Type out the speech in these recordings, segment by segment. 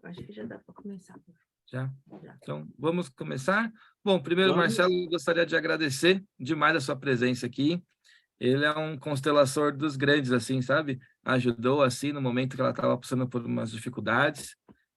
Acho que já dá para começar. Já? Já. Então, vamos começar? Bom, primeiro, Vamos. Marcelo, eu gostaria de agradecer demais a sua presença aqui. Ele é um constelador dos grandes, assim, sabe? Ajudou, assim, no momento que ela estava passando por umas dificuldades.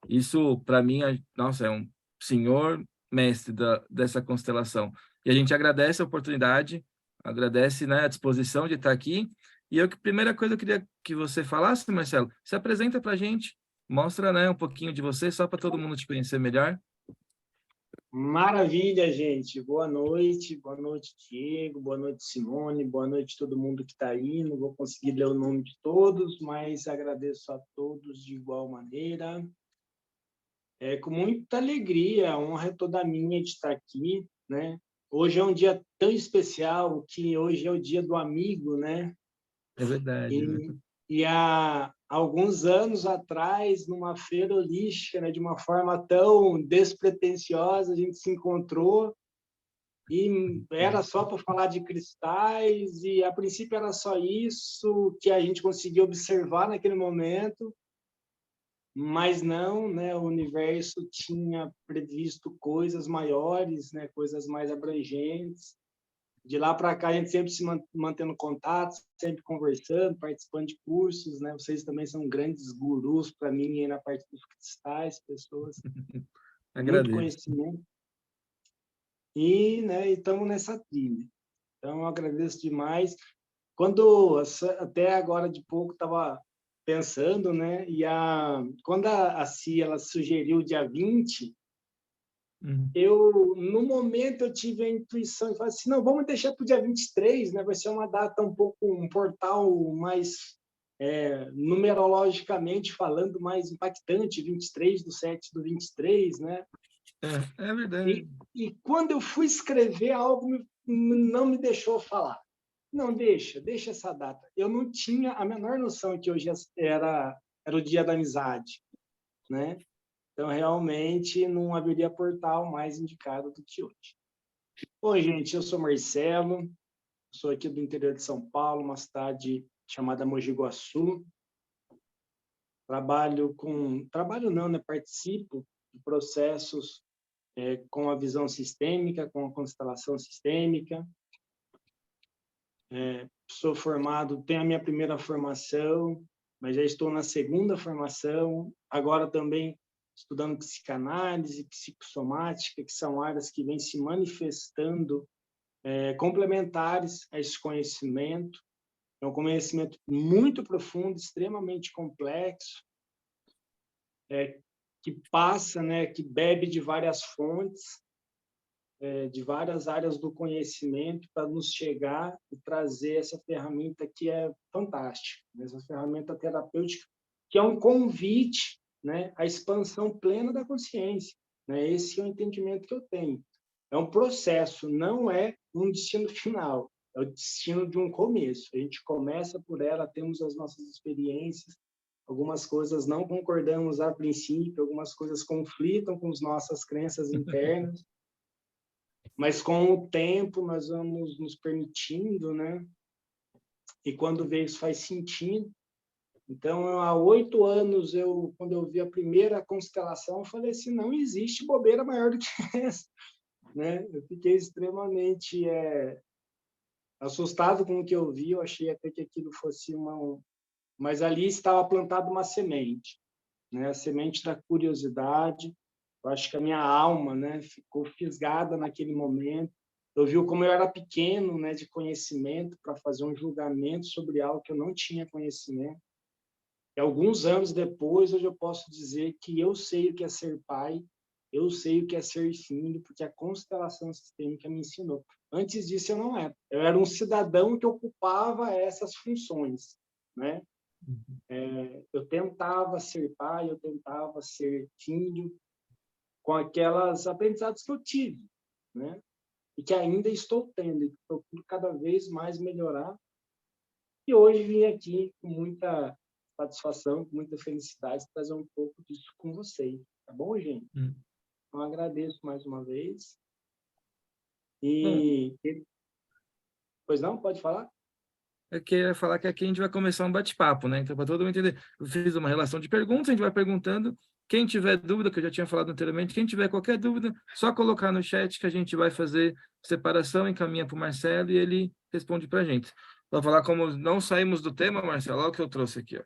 Isso, para mim, nossa, é um senhor mestre dessa constelação. E a gente agradece a oportunidade, agradece, né, a disposição de estar aqui. E a primeira coisa eu queria que você falasse, Marcelo, se apresenta para a gente, mostra, né, um pouquinho de você, só para todo mundo te conhecer melhor. Maravilha, gente. Boa noite, Diego, boa noite, Simone, boa noite todo mundo que está aí. Não vou conseguir ler o nome de todos, mas agradeço a todos de igual maneira. É com muita alegria, a honra é toda minha de estar aqui, né? Hoje é um dia tão especial que hoje é o dia do amigo, né? É verdade, né? E há alguns anos atrás, numa feira holística, né, de uma forma tão despretensiosa, a gente se encontrou e era só para falar de cristais e a princípio era só isso que a gente conseguia observar naquele momento, mas não, né, o universo tinha previsto coisas maiores, né, coisas mais abrangentes. De lá para cá, a gente sempre se mantendo contato, sempre conversando, participando de cursos, né? Vocês também são grandes gurus para mim aí na parte dos cristais, pessoas com muito Agradeço. conhecimento. E, né, estamos nessa trilha. Então, eu agradeço demais. Quando, até agora de pouco, estava pensando, né? Quando a Cia ela sugeriu o dia 20, no momento, eu tive a intuição de falar assim, não, vamos deixar para o dia 23, né? Vai ser uma data um portal mais, numerologicamente falando, mais impactante, 23/7/23, né? É verdade. E quando eu fui escrever, algo não me deixou falar. Não, deixa essa data. Eu não tinha a menor noção que hoje era o dia da amizade, né? Então, realmente, não haveria portal mais indicado do que hoje. Oi, gente, eu sou Marcelo, sou aqui do interior de São Paulo, uma cidade chamada Mogi Guaçu. Trabalho não, né? Participo de processos com a visão sistêmica, com a constelação sistêmica. Sou formado, tenho a minha primeira formação, mas já estou na segunda formação. Agora também estudando psicanálise, psicossomática, que são áreas que vêm se manifestando complementares a esse conhecimento. É um conhecimento muito profundo, extremamente complexo, que passa, né, que bebe de várias fontes, de várias áreas do conhecimento para nos chegar e trazer essa ferramenta que é fantástica, essa ferramenta terapêutica, que é um convite, né, à expansão plena da consciência. Né? Esse é o entendimento que eu tenho. É um processo, não é um destino final, é o destino de um começo. A gente começa por ela, temos as nossas experiências, algumas coisas não concordamos a princípio, algumas coisas conflitam com as nossas crenças internas, mas com o tempo nós vamos nos permitindo, né? E quando vê isso faz sentido. Então, há 8 anos, quando eu vi a primeira constelação, eu falei assim, não existe bobeira maior do que essa. Né? Eu fiquei extremamente assustado com o que eu vi, eu achei até que aquilo fosse Mas ali estava plantada uma semente, né? A semente da curiosidade. Eu acho que a minha alma, né, ficou fisgada naquele momento. Eu vi como eu era pequeno, né, de conhecimento para fazer um julgamento sobre algo que eu não tinha conhecimento. E alguns anos depois, hoje eu posso dizer que eu sei o que é ser pai, eu sei o que é ser filho, porque a constelação sistêmica me ensinou. Antes disso, eu não era. Eu era um cidadão que ocupava essas funções, né? Eu tentava ser pai, eu tentava ser filho, com aquelas aprendizados que eu tive, né? E que ainda estou tendo, e procuro cada vez mais melhorar. E hoje vim aqui com muita satisfação, com muita felicidade, trazer um pouco disso com vocês. Tá bom, gente? Então, agradeço mais uma vez. E... Pois não? Pode falar? é que eu ia falar que aqui a gente vai começar um bate-papo, né? Então, para todo mundo entender, eu fiz uma relação de perguntas, a gente vai perguntando. Quem tiver dúvida, que eu já tinha falado anteriormente, quem tiver qualquer dúvida, só colocar no chat que a gente vai fazer separação, encaminha para o Marcelo e ele responde para a gente. Vou falar como não saímos do tema, Marcelo, olha o que eu trouxe aqui, ó.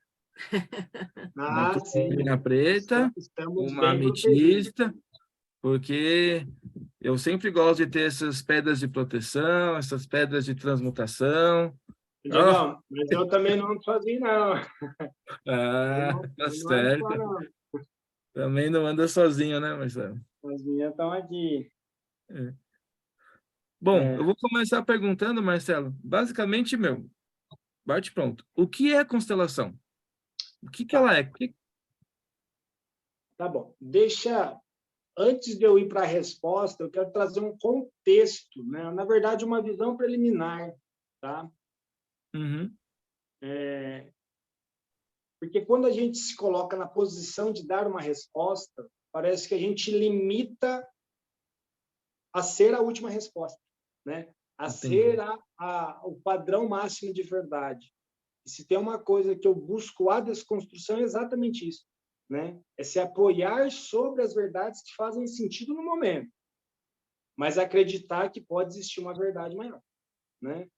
Uma Ah, sim. turmalina preta, Estamos uma bem protegidos. ametista, porque eu sempre gosto de ter essas pedras de proteção, essas pedras de transmutação. Ó, Diegão, mas eu também não ando sozinho, não. tá Eu não ando só, certo. não. Também não anda sozinho, né, Marcelo? As minhas estão aqui. É. Bom, eu É, vou começar perguntando, Marcelo, basicamente, meu, bate pronto. O que é constelação? O que que tá, ela é? tá bom. Antes de eu ir para a resposta, eu quero trazer um contexto, né? Na verdade, uma visão preliminar, tá? Uhum, Porque quando a gente se coloca na posição de dar uma resposta, parece que a gente limita a ser a última resposta, né? A entendi. ser o padrão máximo de verdade. E se tem uma coisa que eu busco a desconstrução, é exatamente isso, né? É se apoiar sobre as verdades que fazem sentido no momento, mas acreditar que pode existir uma verdade maior, né?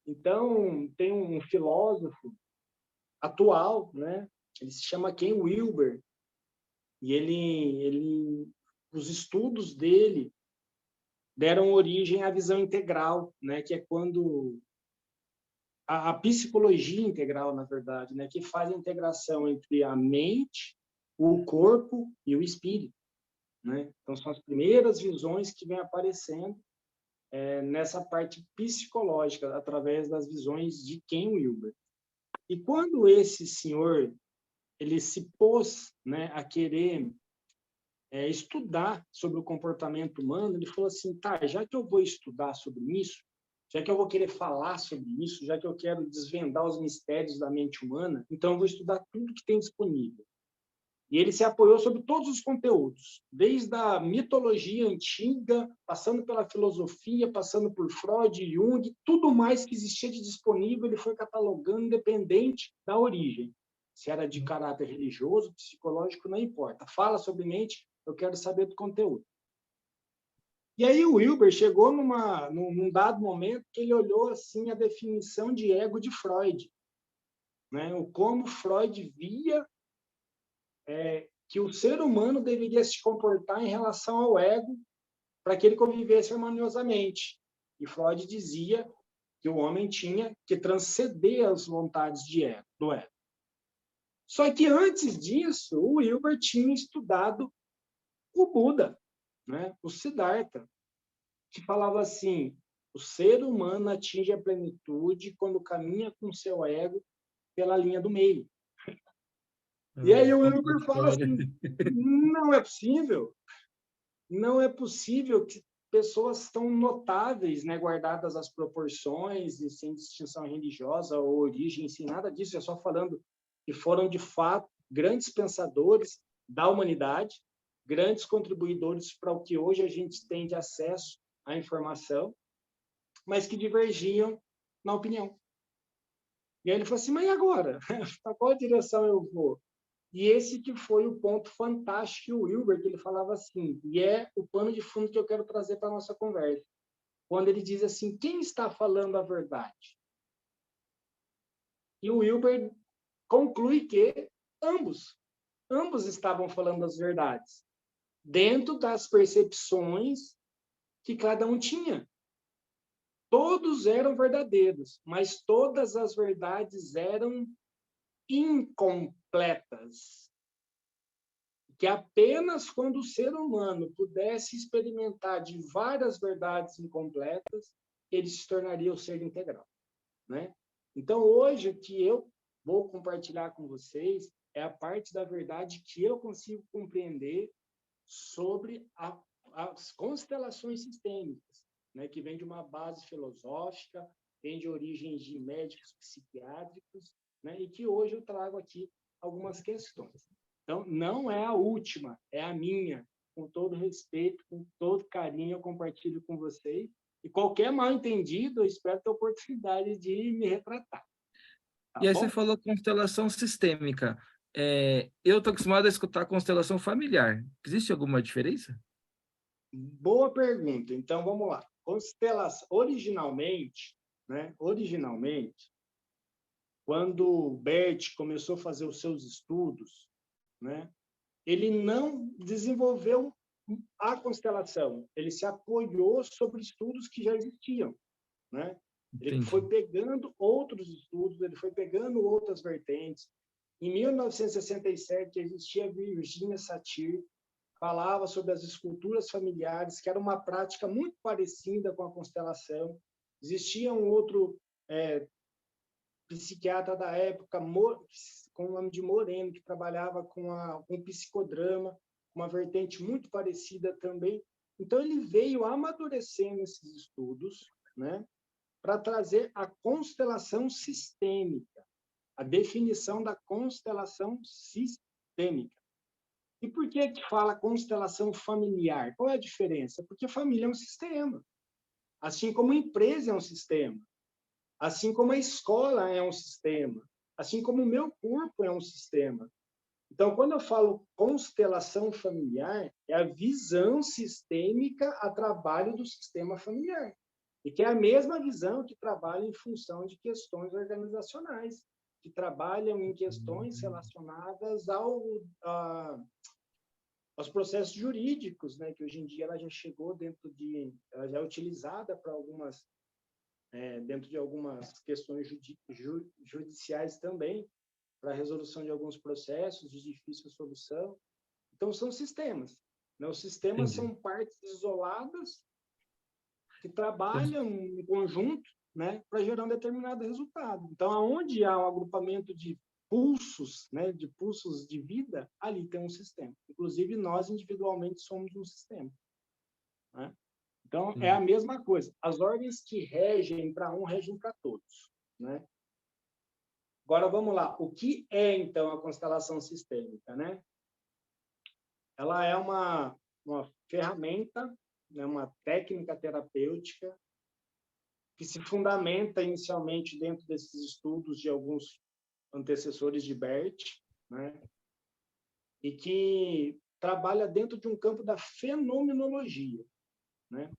Então, tem um filósofo atual, né? Ele se chama Ken Wilber, e os estudos dele deram origem à visão integral, né? Que é quando a psicologia integral, na verdade, né? Que faz a integração entre a mente, o corpo e o espírito, né? Então, são as primeiras visões que vêm aparecendo nessa parte psicológica, através das visões de Ken Wilber. E quando esse senhor ele se pôs, né, a querer estudar sobre o comportamento humano, ele falou assim, tá, já que eu vou estudar sobre isso, já que eu vou querer falar sobre isso, já que eu quero desvendar os mistérios da mente humana, então eu vou estudar tudo que tem disponível. E ele se apoiou sobre todos os conteúdos, desde a mitologia antiga, passando pela filosofia, passando por Freud, Jung, tudo mais que existia de disponível, ele foi catalogando independente da origem. Se era de caráter religioso, psicológico, não importa. Fala sobre mente, eu quero saber do conteúdo. E aí o Wilber chegou num dado momento que ele olhou assim a definição de ego de Freud, né? O como Freud via que o ser humano deveria se comportar em relação ao ego para que ele convivesse harmoniosamente. E Freud dizia que o homem tinha que transcender as vontades do ego. Só que antes disso, o Wilber tinha estudado o Buda, né? O Siddhartha, que falava assim: o ser humano atinge a plenitude quando caminha com seu ego pela linha do meio. E aí o Conta a Wilber fala história. assim: não é possível. Não é possível que pessoas tão notáveis, né, guardadas as proporções e sem distinção religiosa ou origem, sem nada disso, é só falando que foram, de fato, grandes pensadores da humanidade, grandes contribuidores para o que hoje a gente tem de acesso à informação, mas que divergiam na opinião. E aí ele falou assim, mas e agora? Para qual direção eu vou? E esse que foi o ponto fantástico do Wilber, que ele falava assim, e é o pano de fundo que eu quero trazer para a nossa conversa. Quando ele diz assim, quem está falando a verdade? E o Wilber conclui que ambos estavam falando as verdades, dentro das percepções que cada um tinha. Todos eram verdadeiros, mas todas as verdades eram incompletas. Que apenas quando o ser humano pudesse experimentar de várias verdades incompletas, ele se tornaria o ser integral, né? Então, hoje, o que eu vou compartilhar com vocês é a parte da verdade que eu consigo compreender sobre as constelações sistêmicas, né? Que vem de uma base filosófica, vem de origens de médicos psiquiátricos, né? E que hoje eu trago aqui algumas questões. Então, não é a última, é a minha. Com todo respeito, com todo carinho, eu compartilho com vocês. E qualquer mal-entendido, eu espero ter a oportunidade de me retratar. Tá E aí bom? você falou constelação sistêmica. Eu estou acostumado a escutar constelação familiar. Existe alguma diferença? Boa pergunta. Então, vamos lá. Constelação, originalmente, quando o Bert começou a fazer os seus estudos, né, ele não desenvolveu a constelação, ele se apoiou sobre estudos que já existiam, né? Ele Entendi. foi pegando outros estudos, ele foi pegando outras vertentes. Em 1967 existia a Virginia Satir, falava sobre as esculturas familiares, que era uma prática muito parecida com a constelação. Existia um outro psiquiatra da época, com o nome de Moreno, que trabalhava com psicodrama, uma vertente muito parecida também. Então, ele veio amadurecendo esses estudos, né, para trazer a constelação sistêmica, a definição da constelação sistêmica. E por que fala constelação familiar? Qual é a diferença? Porque família é um sistema, assim como a empresa é um sistema, assim como a escola é um sistema, assim como o meu corpo é um sistema. Então, quando eu falo constelação familiar, é a visão sistêmica a trabalho do sistema familiar. E que é a mesma visão que trabalha em função de questões organizacionais, que trabalham em questões relacionadas aos processos jurídicos, né? Que hoje em dia ela já chegou ela já é utilizada para algumas dentro de algumas questões judiciais também, para a resolução de alguns processos de difícil solução. Então, são sistemas. Né? Os sistemas Entendi. são partes isoladas que trabalham em conjunto, né, para gerar um determinado resultado. Então, aonde há um agrupamento de pulsos, né, de pulsos de vida, ali tem um sistema. Inclusive, nós individualmente somos um sistema. Né? Então, é a mesma coisa. As ordens que regem para um, regem para todos. Né? Agora, vamos lá. O que é, então, a constelação sistêmica? Né? Ela é uma ferramenta, né, uma técnica terapêutica que se fundamenta inicialmente dentro desses estudos de alguns antecessores de Bert, né? E que trabalha dentro de um campo da fenomenologia. Né?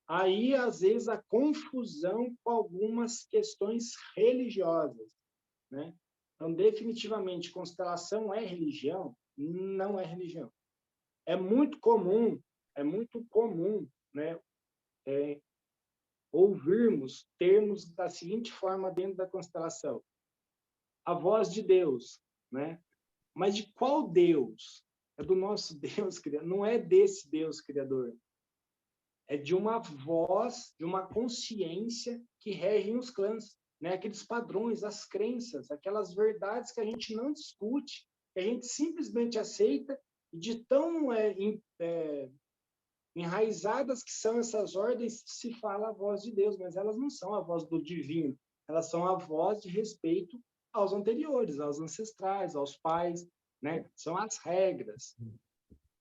Aí, às vezes, a confusão com algumas questões religiosas. Né? Então, definitivamente, constelação é religião? Não é religião. É muito comum, né, ouvirmos termos da seguinte forma dentro da constelação: a voz de Deus, né? Mas de qual Deus? É do nosso Deus criador, não é desse Deus criador. É de uma voz, de uma consciência que regem os clãs, né? Aqueles padrões, as crenças, aquelas verdades que a gente não discute, que a gente simplesmente aceita, e de tão enraizadas que são essas ordens, se fala a voz de Deus, mas elas não são a voz do divino, elas são a voz de respeito aos anteriores, aos ancestrais, aos pais, né? São as regras.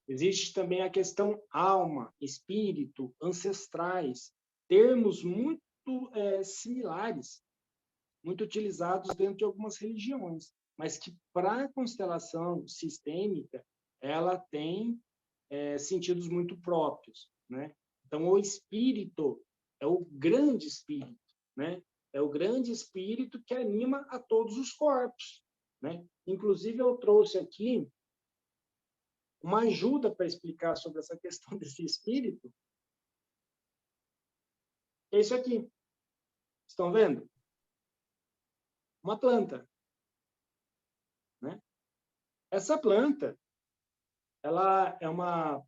Existe também a questão alma, espírito, ancestrais, termos muito similares, muito utilizados dentro de algumas religiões, mas que para a constelação sistêmica, ela tem sentidos muito próprios, né? Então, o espírito é o grande espírito, né? É o grande espírito que anima a todos os corpos, né? Inclusive, eu trouxe aqui uma ajuda para explicar sobre essa questão desse espírito. É isso aqui. Estão vendo? Uma planta, né? Essa planta, ela é uma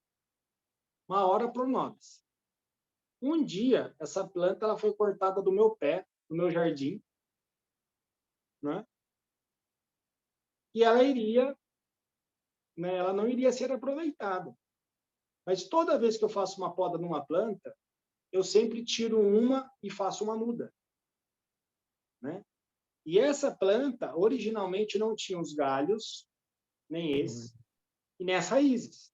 ora pro nobis. Um dia, essa planta ela foi cortada do meu pé, do meu jardim, né? E ela iria, né, ela não iria ser aproveitada. Mas toda vez que eu faço uma poda numa planta, eu sempre tiro uma e faço uma muda, né? E essa planta, originalmente, não tinha os galhos, nem esse, e nem as raízes.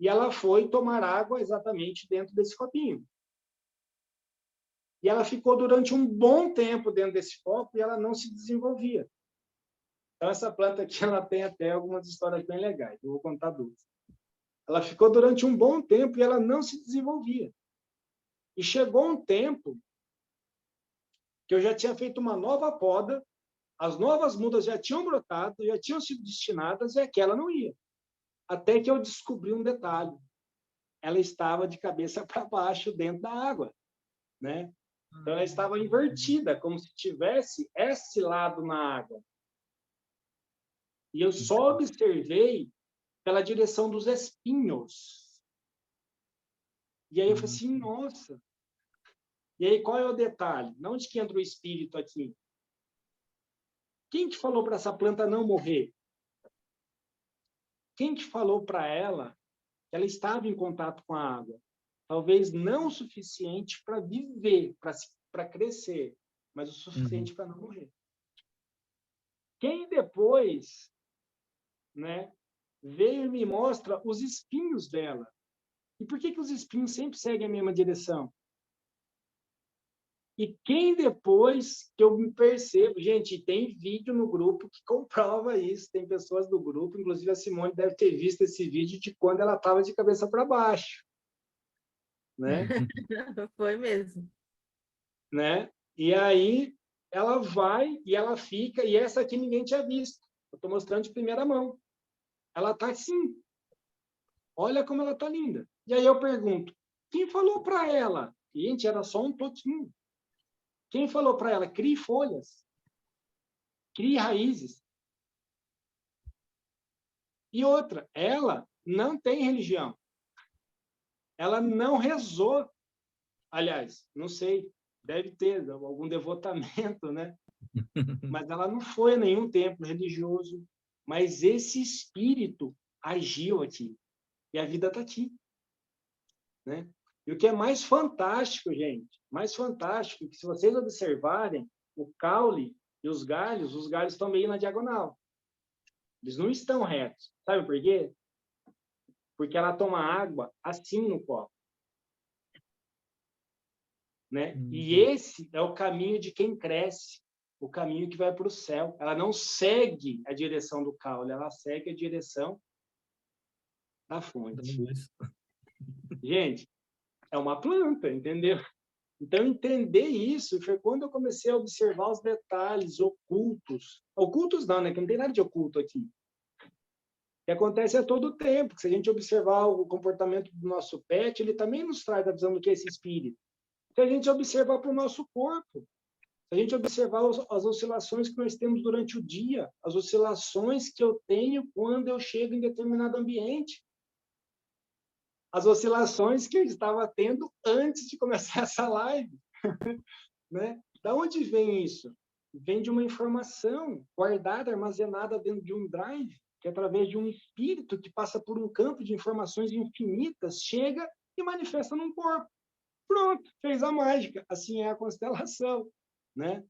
E ela foi tomar água exatamente dentro desse copinho. E ela ficou durante um bom tempo dentro desse copo e ela não se desenvolvia. Então, essa planta aqui, ela tem até algumas histórias bem legais. Eu vou contar duas. Ela ficou durante um bom tempo e ela não se desenvolvia. E chegou um tempo que eu já tinha feito uma nova poda, as novas mudas já tinham brotado, já tinham sido destinadas, e aquela não ia. Até que eu descobri um detalhe. Ela estava de cabeça para baixo dentro da água, né? Então, ela estava invertida, como se tivesse esse lado na água. E eu só observei pela direção dos espinhos. E aí eu falei assim, nossa. E aí qual é o detalhe? Onde que entra o espírito aqui? Quem que falou para essa planta não morrer? Quem que falou para ela que ela estava em contato com a água? Talvez não o suficiente para viver, para crescer, mas o suficiente para não morrer. Quem depois, né, veio e me mostra os espinhos dela. E por que os espinhos sempre seguem a mesma direção? E quem depois que eu me percebo, gente, tem vídeo no grupo que comprova isso, tem pessoas do grupo, inclusive a Simone deve ter visto esse vídeo de quando ela estava de cabeça para baixo, né? Foi mesmo. Né? E aí ela vai e ela fica, e essa aqui ninguém tinha visto. Eu estou mostrando de primeira mão. Ela está assim. Olha como ela está linda. E aí eu pergunto, quem falou para ela? Gente, era só um toquinho. Quem falou para ela? Crie folhas. Crie raízes. E outra, ela não tem religião. Ela não rezou. Aliás, não sei, deve ter algum devotamento, né? Mas ela não foi a nenhum templo religioso. Mas esse espírito agiu aqui. E a vida está aqui. Né? E o que é mais fantástico, gente, mais fantástico, que se vocês observarem, o caule e os galhos estão meio na diagonal. Eles não estão retos. Sabe por quê? Porque ela toma água assim no copo. Né? E esse é o caminho de quem cresce, o caminho que vai para o céu. Ela não segue a direção do caule, ela segue a direção da fonte. Gente, é uma planta, entendeu? Então, entender isso foi quando eu comecei a observar os detalhes ocultos. Ocultos não, né? Que não tem nada de oculto aqui. Que acontece a todo tempo. Que se a gente observar o comportamento do nosso pet, ele também nos traz a visão do que é esse espírito. Se a gente observar para o nosso corpo, se a gente observar as oscilações que nós temos durante o dia, as oscilações que eu tenho quando eu chego em determinado ambiente, as oscilações que eu estava tendo antes de começar essa live, né? Da onde vem isso? Vem de uma informação guardada, armazenada dentro de um drive, que através de um espírito que passa por um campo de informações infinitas, chega e manifesta num corpo. Pronto, fez a mágica. Assim é a constelação, né?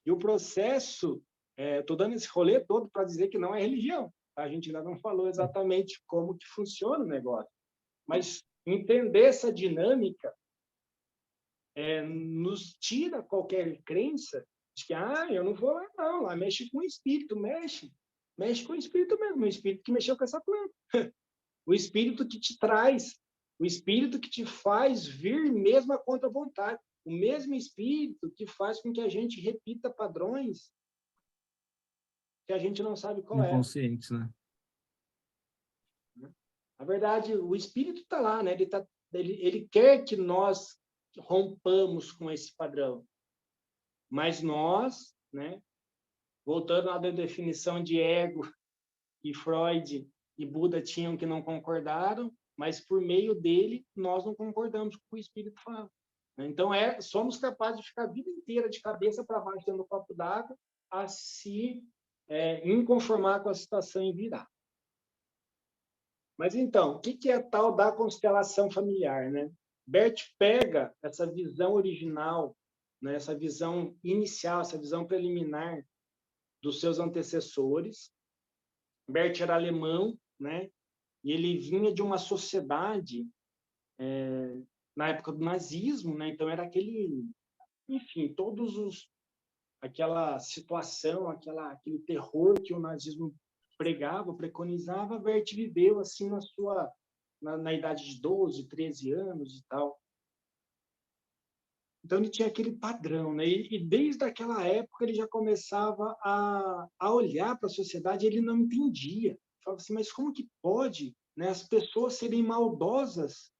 E o processo, estou dando esse rolê todo para dizer que não é religião. Tá? A gente ainda não falou exatamente como que funciona o negócio. Mas entender essa dinâmica nos tira qualquer crença de que, eu não vou lá, não, lá mexe com o espírito, mexe com o espírito mesmo, o espírito que mexeu com essa planta. O espírito que te traz, o espírito que te faz vir mesmo a contra vontade, o mesmo espírito que faz com que a gente repita padrões que a gente não sabe qual é. Inconscientes, né? Na verdade, o espírito está lá, né? Ele quer que nós rompamos com esse padrão. Mas nós, né? Voltando à definição de ego que Freud e Buda tinham que não concordaram, mas por meio dele nós não concordamos com o que o espírito fala. Então, somos capazes de ficar a vida inteira de cabeça para baixo dentro do copo d'água a se inconformar com a situação e virar. Mas então, o que é a tal da constelação familiar, né? Bert pega essa visão original, né, essa visão inicial, essa visão preliminar dos seus antecessores. Bert era alemão, né? e ele vinha de uma sociedade na época do nazismo, né? Então era aquele, enfim, aquela situação, aquele terror que o nazismo pregava, preconizava, Bert viveu assim na idade de 12, 13 anos e tal. Então ele tinha aquele padrão, né? E desde aquela época ele já começava a olhar para a sociedade, e ele não entendia. Falava assim, mas como que pode, né, as pessoas serem maldosas?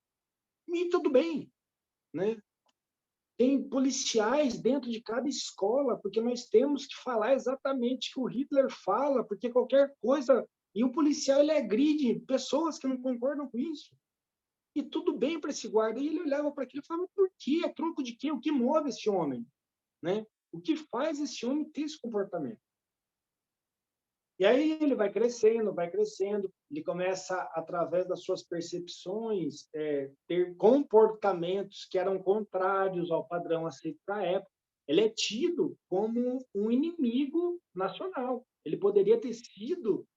E tudo bem, né? Tem policiais dentro de cada escola, porque nós temos que falar exatamente o que o Hitler fala, porque qualquer coisa... E o policial, ele agride pessoas que não concordam com isso. E tudo bem para esse guarda. E ele olhava para aquilo e falava, por quê? A troco de quê? O que move esse homem? Né? O que faz esse homem ter esse comportamento? E aí ele vai crescendo, ele começa, através das suas percepções, ter comportamentos que eram contrários ao padrão aceito da época. Ele é tido como um inimigo nacional. Ele poderia ter sido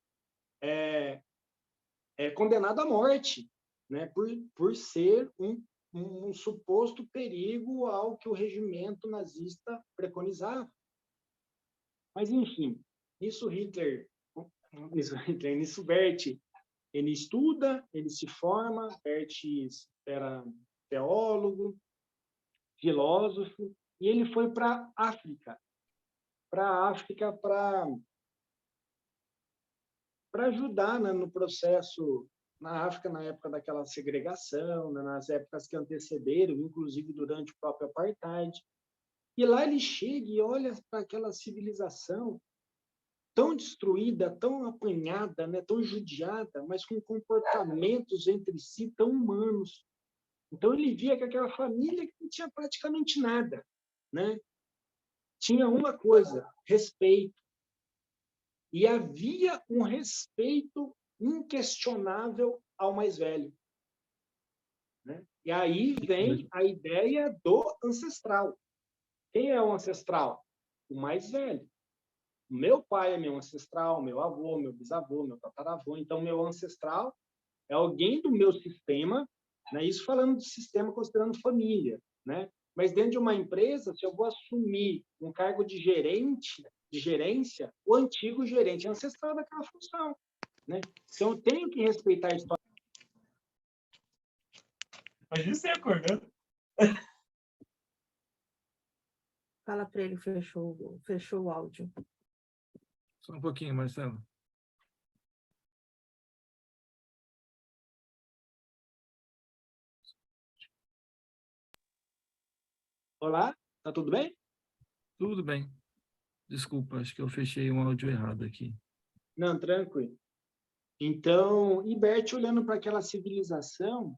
condenado à morte, né, por ser um suposto perigo ao que o regimento nazista preconizava. Mas, enfim, nisso Bert, ele estuda, ele se forma, Bert era teólogo, filósofo, e ele foi para a África, para ajudar, né, no processo na África, na época daquela segregação, né, nas épocas que antecederam, inclusive durante o próprio apartheid. E lá ele chega e olha para aquela civilização tão destruída, tão apanhada, né, tão judiada, mas com comportamentos entre si tão humanos. Então ele via que aquela família que não tinha praticamente nada, né, tinha uma coisa: respeito. E havia um respeito inquestionável ao mais velho, né? E aí vem a ideia do ancestral. Quem é o ancestral? O mais velho. Meu pai é meu ancestral, meu avô, meu bisavô, meu tataravô. Então, meu ancestral é alguém do meu sistema, né? Isso falando do sistema considerando família, né? Mas dentro de uma empresa, se eu vou assumir um cargo de gerência, o antigo gerente é ancestral daquela função, né? Então, eu tenho que respeitar a história. Imagina você acordando. Fala para ele, fechou o áudio. Só um pouquinho, Marcelo. Olá, tá tudo bem? Tudo bem. Desculpa, acho que eu fechei um áudio errado aqui. Não, tranquilo. Então, Ibert olhando para aquela civilização,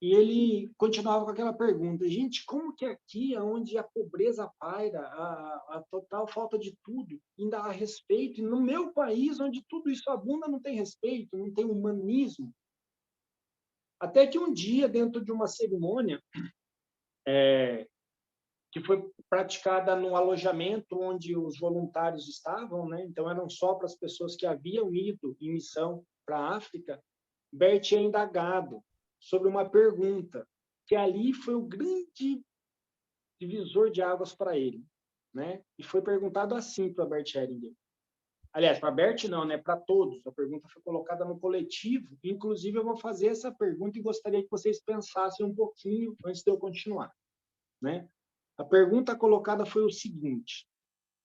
e ele continuava com aquela pergunta: gente, como que aqui, onde a pobreza paira, a total falta de tudo, ainda há respeito, e no meu país, onde tudo isso abunda, não tem respeito, não tem humanismo? Até que um dia, dentro de uma cerimônia que foi praticada no alojamento onde os voluntários estavam, né? Então eram só para as pessoas que haviam ido em missão para a África, Bert é indagado sobre uma pergunta que ali foi o grande divisor de águas para ele, né? E foi perguntado assim para Bert Hellinger. Aliás, para Bert não, né? Para todos. A pergunta foi colocada no coletivo. Inclusive, eu vou fazer essa pergunta e gostaria que vocês pensassem um pouquinho antes de eu continuar, né? A pergunta colocada foi o seguinte: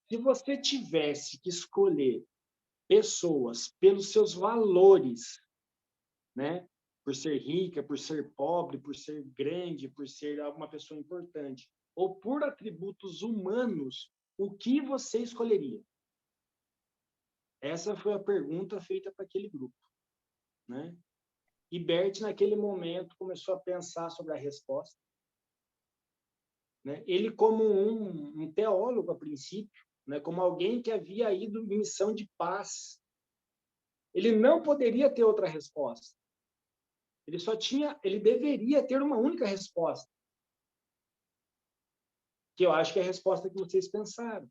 se você tivesse que escolher pessoas pelos seus valores, né? Por ser rica, por ser pobre, por ser grande, por ser alguma pessoa importante, ou por atributos humanos, o que você escolheria? Essa foi a pergunta feita para aquele grupo, né? E Bert, naquele momento, começou a pensar sobre a resposta, né? Ele, como um teólogo, a princípio, né? Como alguém que havia ido em missão de paz, ele não poderia ter outra resposta. Ele deveria ter uma única resposta, que eu acho que é a resposta que vocês pensaram,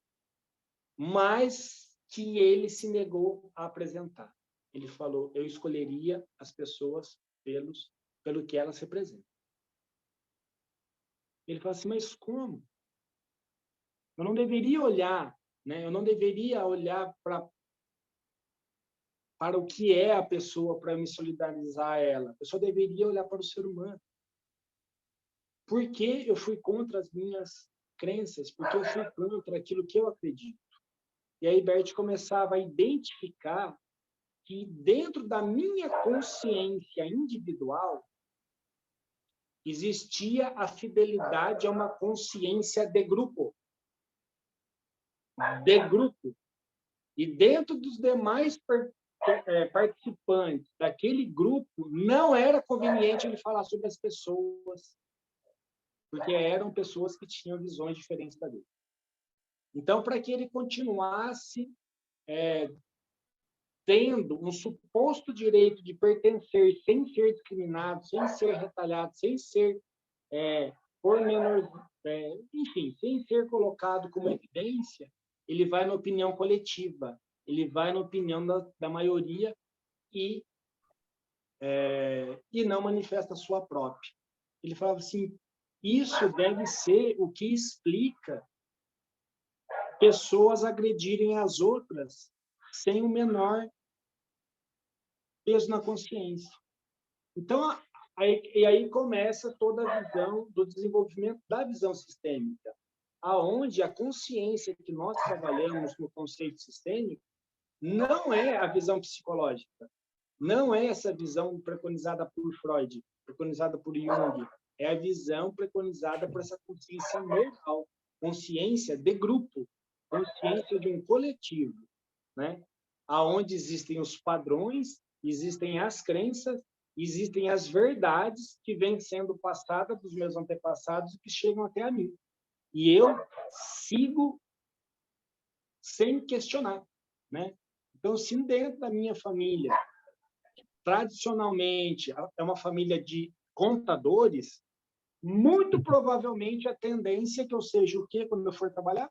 mas que ele se negou a apresentar. Ele falou: eu escolheria as pessoas pelo que elas representam. Ele falou assim: mas como? Eu não deveria olhar, né? Eu não deveria olhar para o que é a pessoa para me solidarizar a ela. Eu só deveria olhar para o ser humano. Por que eu fui contra as minhas crenças? Porque eu fui contra aquilo que eu acredito. E aí Bert começava a identificar que dentro da minha consciência individual existia a fidelidade a uma consciência de grupo. De grupo. E dentro dos demais participantes daquele grupo, não era conveniente ele falar sobre as pessoas, porque eram pessoas que tinham visões diferentes da dele. Então, para que ele continuasse tendo um suposto direito de pertencer sem ser discriminado, sem ser retalhado, sem ser enfim, sem ser colocado como evidência, ele vai na opinião coletiva, ele vai na opinião da maioria e não manifesta a sua própria. Ele falava assim: isso deve ser o que explica pessoas agredirem as outras sem o menor peso na consciência. Então, aí começa toda a visão do desenvolvimento da visão sistêmica, aonde a consciência que nós trabalhamos no conceito sistêmico não é a visão psicológica, não é essa visão preconizada por Freud, preconizada por Jung, é a visão preconizada por essa consciência moral, consciência de grupo, consciência de um coletivo, né? Aonde existem os padrões, existem as crenças, existem as verdades que vêm sendo passadas dos meus antepassados e que chegam até a mim. E eu sigo sem questionar, né? Então, se dentro da minha família, tradicionalmente, é uma família de contadores, muito provavelmente a tendência é que eu seja o quê quando eu for trabalhar?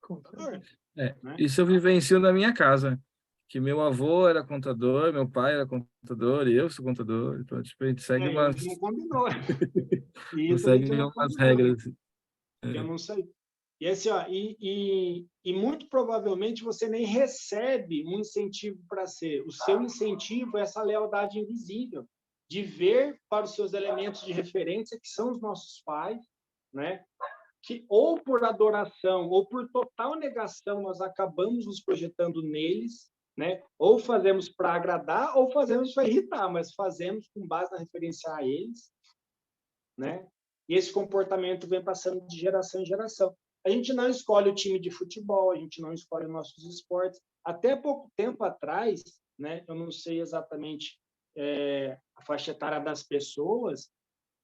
Contador. Né? Isso eu vivencio na minha casa, que meu avô era contador, meu pai era contador, e eu sou contador, então tipo, a gente segue umas... Não combinou. Isso segue umas regras. Eu não sei. E assim, ó, muito provavelmente você nem recebe um incentivo para ser. O seu incentivo é essa lealdade invisível, de ver para os seus elementos de referência, que são os nossos pais, né? Que ou por adoração ou por total negação nós acabamos nos projetando neles, né? Ou fazemos para agradar ou fazemos para irritar, mas fazemos com base na referência a eles, né? E esse comportamento vem passando de geração em geração. A gente não escolhe o time de futebol, a gente não escolhe nossos esportes. Até pouco tempo atrás, né? Eu não sei exatamente a faixa etária das pessoas,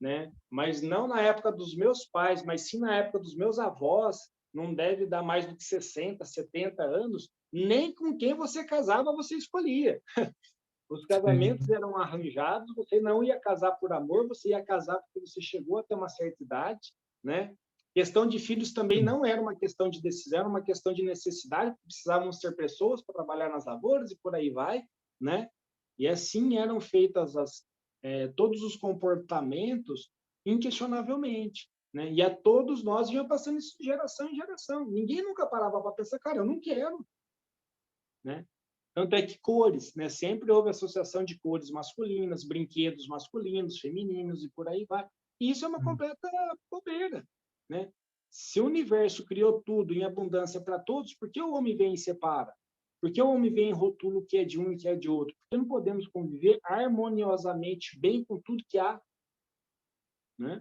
né? Mas não na época dos meus pais, mas sim na época dos meus avós, não deve dar mais do que 60, 70 anos, nem com quem você casava você escolhia. Os casamentos eram arranjados, você não ia casar por amor, você ia casar porque você chegou até uma certa idade, né? Questão de filhos também não era uma questão de decisão, era uma questão de necessidade, precisavam ser pessoas para trabalhar nas lavouras e por aí vai, né? E assim eram feitas todos os comportamentos inquestionavelmente, né? E a todos nós iam passando isso de geração em geração. Ninguém nunca parava para pensar, cara, eu não quero, né? Tanto é que cores, né? Sempre houve associação de cores masculinas, brinquedos masculinos, femininos e por aí vai. E isso é uma completa bobeira, né? Se o universo criou tudo em abundância para todos, por que o homem vem e separa? Por que o homem vem e rotula o que é de um e o que é de outro? Porque não podemos conviver harmoniosamente bem com tudo que há, né?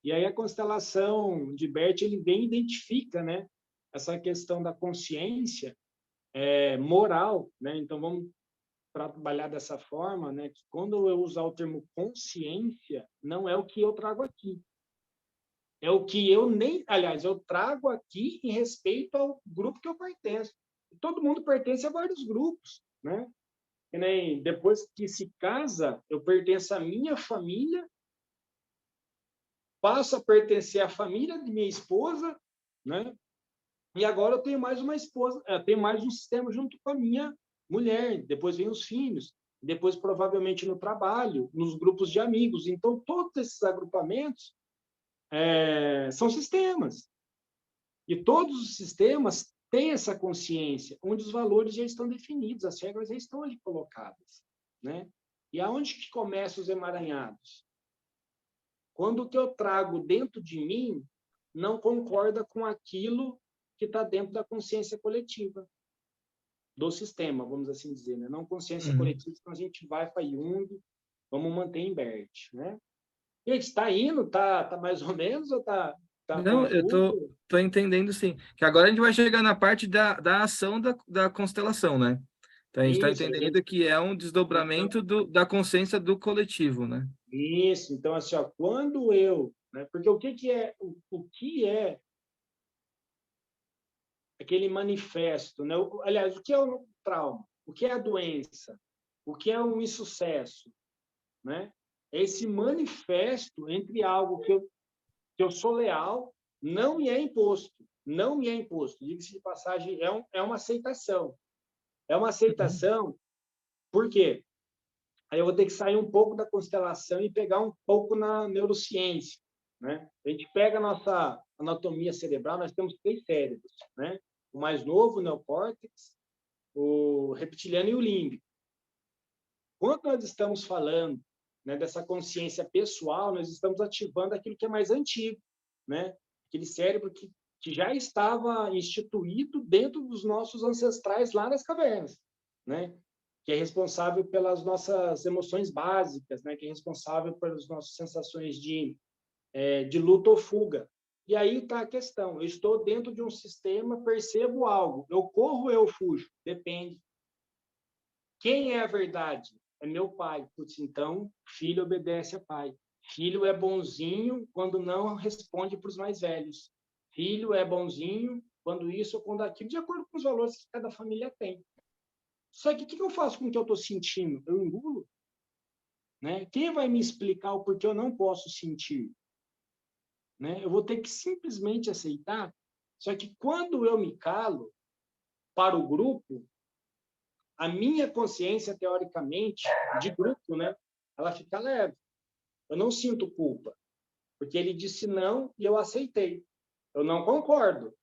E aí a constelação de Bert, ele bem identifica, né, essa questão da consciência moral, né? Então vamos trabalhar dessa forma, né, que quando eu usar o termo consciência, não é o que eu trago aqui. É o que eu nem, aliás, eu trago aqui em respeito ao grupo que eu pertenço. Todo mundo pertence a vários grupos, né? E nem depois que se casa, eu pertenço à minha família, passo a pertencer à família de minha esposa, né? E agora eu tenho mais uma esposa, eu tenho mais um sistema junto com a minha mulher, depois vem os filhos, depois provavelmente no trabalho, nos grupos de amigos. Então, todos esses agrupamentos são sistemas. E todos os sistemas têm essa consciência, onde os valores já estão definidos, as regras já estão ali colocadas, né? E aonde que começam os emaranhados? Quando o que eu trago dentro de mim não concorda com aquilo que está dentro da consciência coletiva, do sistema, vamos assim dizer, né? Não consciência coletiva, então a gente vai para Jung, vamos manter em Bert, né? E está indo, tá mais ou menos, ou tá Não, eu confuso? tô entendendo sim. Que agora a gente vai chegar na parte da ação da constelação, né? Então a gente está Isso, entendendo que é um então, desdobramento da consciência do coletivo, né? isso. Então, assim, ó, quando eu, né? Porque o que é aquele manifesto, né? Aliás, o que é o trauma? O que é a doença? O que é um insucesso, né? É esse manifesto entre algo que eu sou leal, não me é imposto, não me é imposto. Diga-se de passagem, é uma aceitação. É uma aceitação, por quê? Aí eu vou ter que sair um pouco da constelação e pegar um pouco na neurociência, né? A gente pega a nossa anatomia cerebral, nós temos 3 cérebros, né? O mais novo, o neocórtex, o reptiliano e o límbico. Quando nós estamos falando, né, dessa consciência pessoal, nós estamos ativando aquilo que é mais antigo, né? Aquele cérebro que já estava instituído dentro dos nossos ancestrais lá nas cavernas, né? Que é responsável pelas nossas emoções básicas, né? Que é responsável pelas nossas sensações de luta ou fuga. E aí está a questão. Eu estou dentro de um sistema, percebo algo. Eu corro ou eu fujo? Depende. Quem é a verdade? É meu pai. Putz, então, filho obedece a pai. Filho é bonzinho quando não responde para os mais velhos. Filho é bonzinho quando isso ou quando aquilo, de acordo com os valores que cada família tem. Só que o que eu faço com o que eu estou sentindo? Eu engulo? Né? Quem vai me explicar o porquê eu não posso sentir? Né? Eu vou ter que simplesmente aceitar. Só que quando eu me calo para o grupo, a minha consciência, teoricamente, de grupo, né? Ela fica leve. Eu não sinto culpa, porque ele disse não e eu aceitei. Eu não concordo.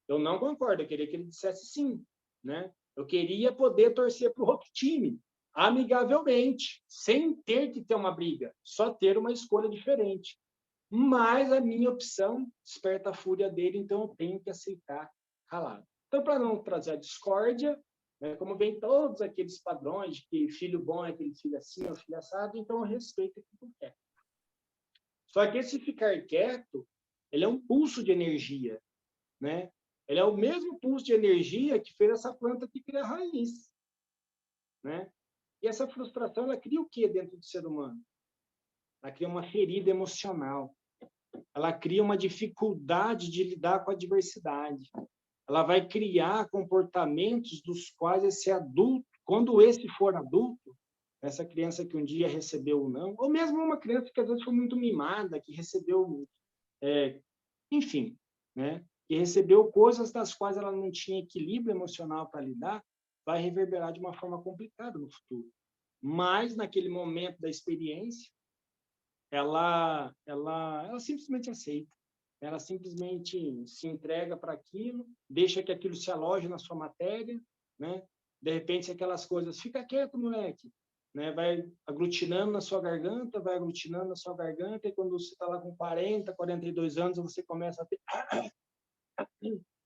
Eu não concordo. Eu queria que ele dissesse sim, né? Eu queria poder torcer para o outro time, amigavelmente, sem ter que ter uma briga, só ter uma escolha diferente. Mas a minha opção desperta a fúria dele, então eu tenho que aceitar calado. Então, para não trazer a discórdia, né, como vem todos aqueles padrões de que filho bom é aquele filho assim, ou filho assado, então eu respeito aquilo que é. Só que esse ficar quieto, ele é um pulso de energia, né? Ele é o mesmo pulso de energia que fez essa planta que cria raiz, né? E essa frustração, ela cria o que dentro do ser humano? Ela cria uma ferida emocional. Ela cria uma dificuldade de lidar com a diversidade. Ela vai criar comportamentos dos quais esse adulto, quando esse for adulto, essa criança que um dia recebeu ou não, ou mesmo uma criança que às vezes foi muito mimada, que recebeu, enfim, né? Que recebeu coisas das quais ela não tinha equilíbrio emocional para lidar, vai reverberar de uma forma complicada no futuro. Mas, naquele momento da experiência, ela simplesmente aceita. Ela simplesmente se entrega para aquilo, deixa que aquilo se aloje na sua matéria, né? De repente, aquelas coisas, fica quieto, moleque, né? Vai aglutinando na sua garganta, vai aglutinando na sua garganta, e quando você está lá com 40, 42 anos, você começa a ter...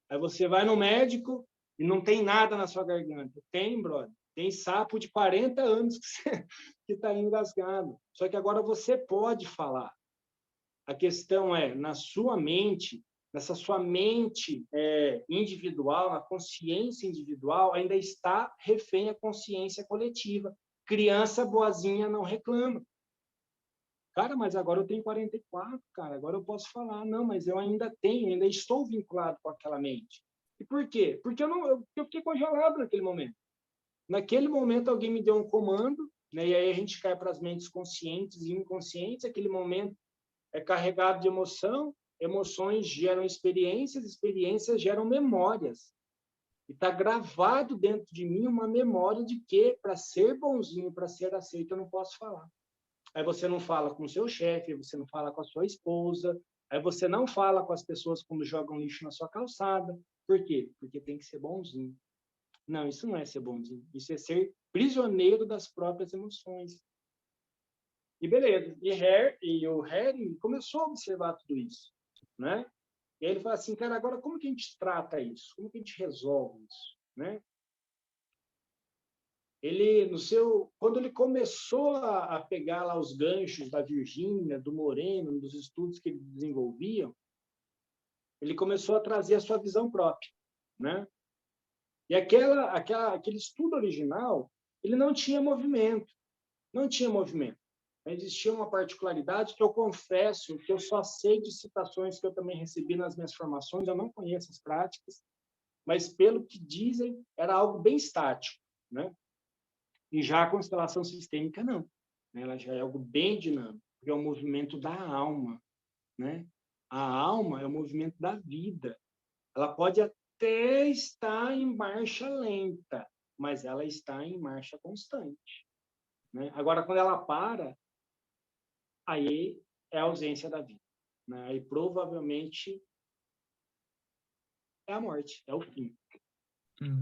Aí você vai no médico e não tem nada na sua garganta. Tem, brother. Tem sapo de 40 anos que está engasgado. Só que agora você pode falar. A questão é, na sua mente, nessa sua mente individual, na consciência individual, ainda está refém a consciência coletiva. Criança boazinha não reclama. Cara, mas agora eu tenho 44, cara, agora eu posso falar. Não, mas eu ainda estou vinculado com aquela mente. E por quê? Porque eu fiquei congelado naquele momento. Naquele momento, alguém me deu um comando, né? E aí a gente cai para as mentes conscientes e inconscientes. Aquele momento é carregado de emoção, emoções geram experiências, experiências geram memórias. E está gravado dentro de mim uma memória de que, para ser bonzinho, para ser aceito, eu não posso falar. Aí você não fala com o seu chefe, você não fala com a sua esposa, aí você não fala com as pessoas quando jogam lixo na sua calçada. Por quê? Porque tem que ser bonzinho. Não, isso não é ser bonzinho. Isso é ser prisioneiro das próprias emoções. E beleza. E o Harry começou a observar tudo isso, né? E aí ele fala assim, cara, agora como que a gente trata isso? Como que a gente resolve isso, né? Quando ele começou a pegar lá os ganchos da Virgínia, do Moreno, dos estudos que ele desenvolvia, ele começou a trazer a sua visão própria, né? E aquele estudo original, ele não tinha movimento, não tinha movimento. Existia uma particularidade que eu confesso que eu só sei de citações que eu também recebi nas minhas formações, eu não conheço as práticas, mas pelo que dizem, era algo bem estático, né? E já a constelação sistêmica, não. Ela já é algo bem dinâmico, porque é o movimento da alma, né? A alma é o movimento da vida. Ela pode até estar em marcha lenta, mas ela está em marcha constante, né? Agora, quando ela para, aí é a ausência da vida, né? Aí provavelmente é a morte, é o fim.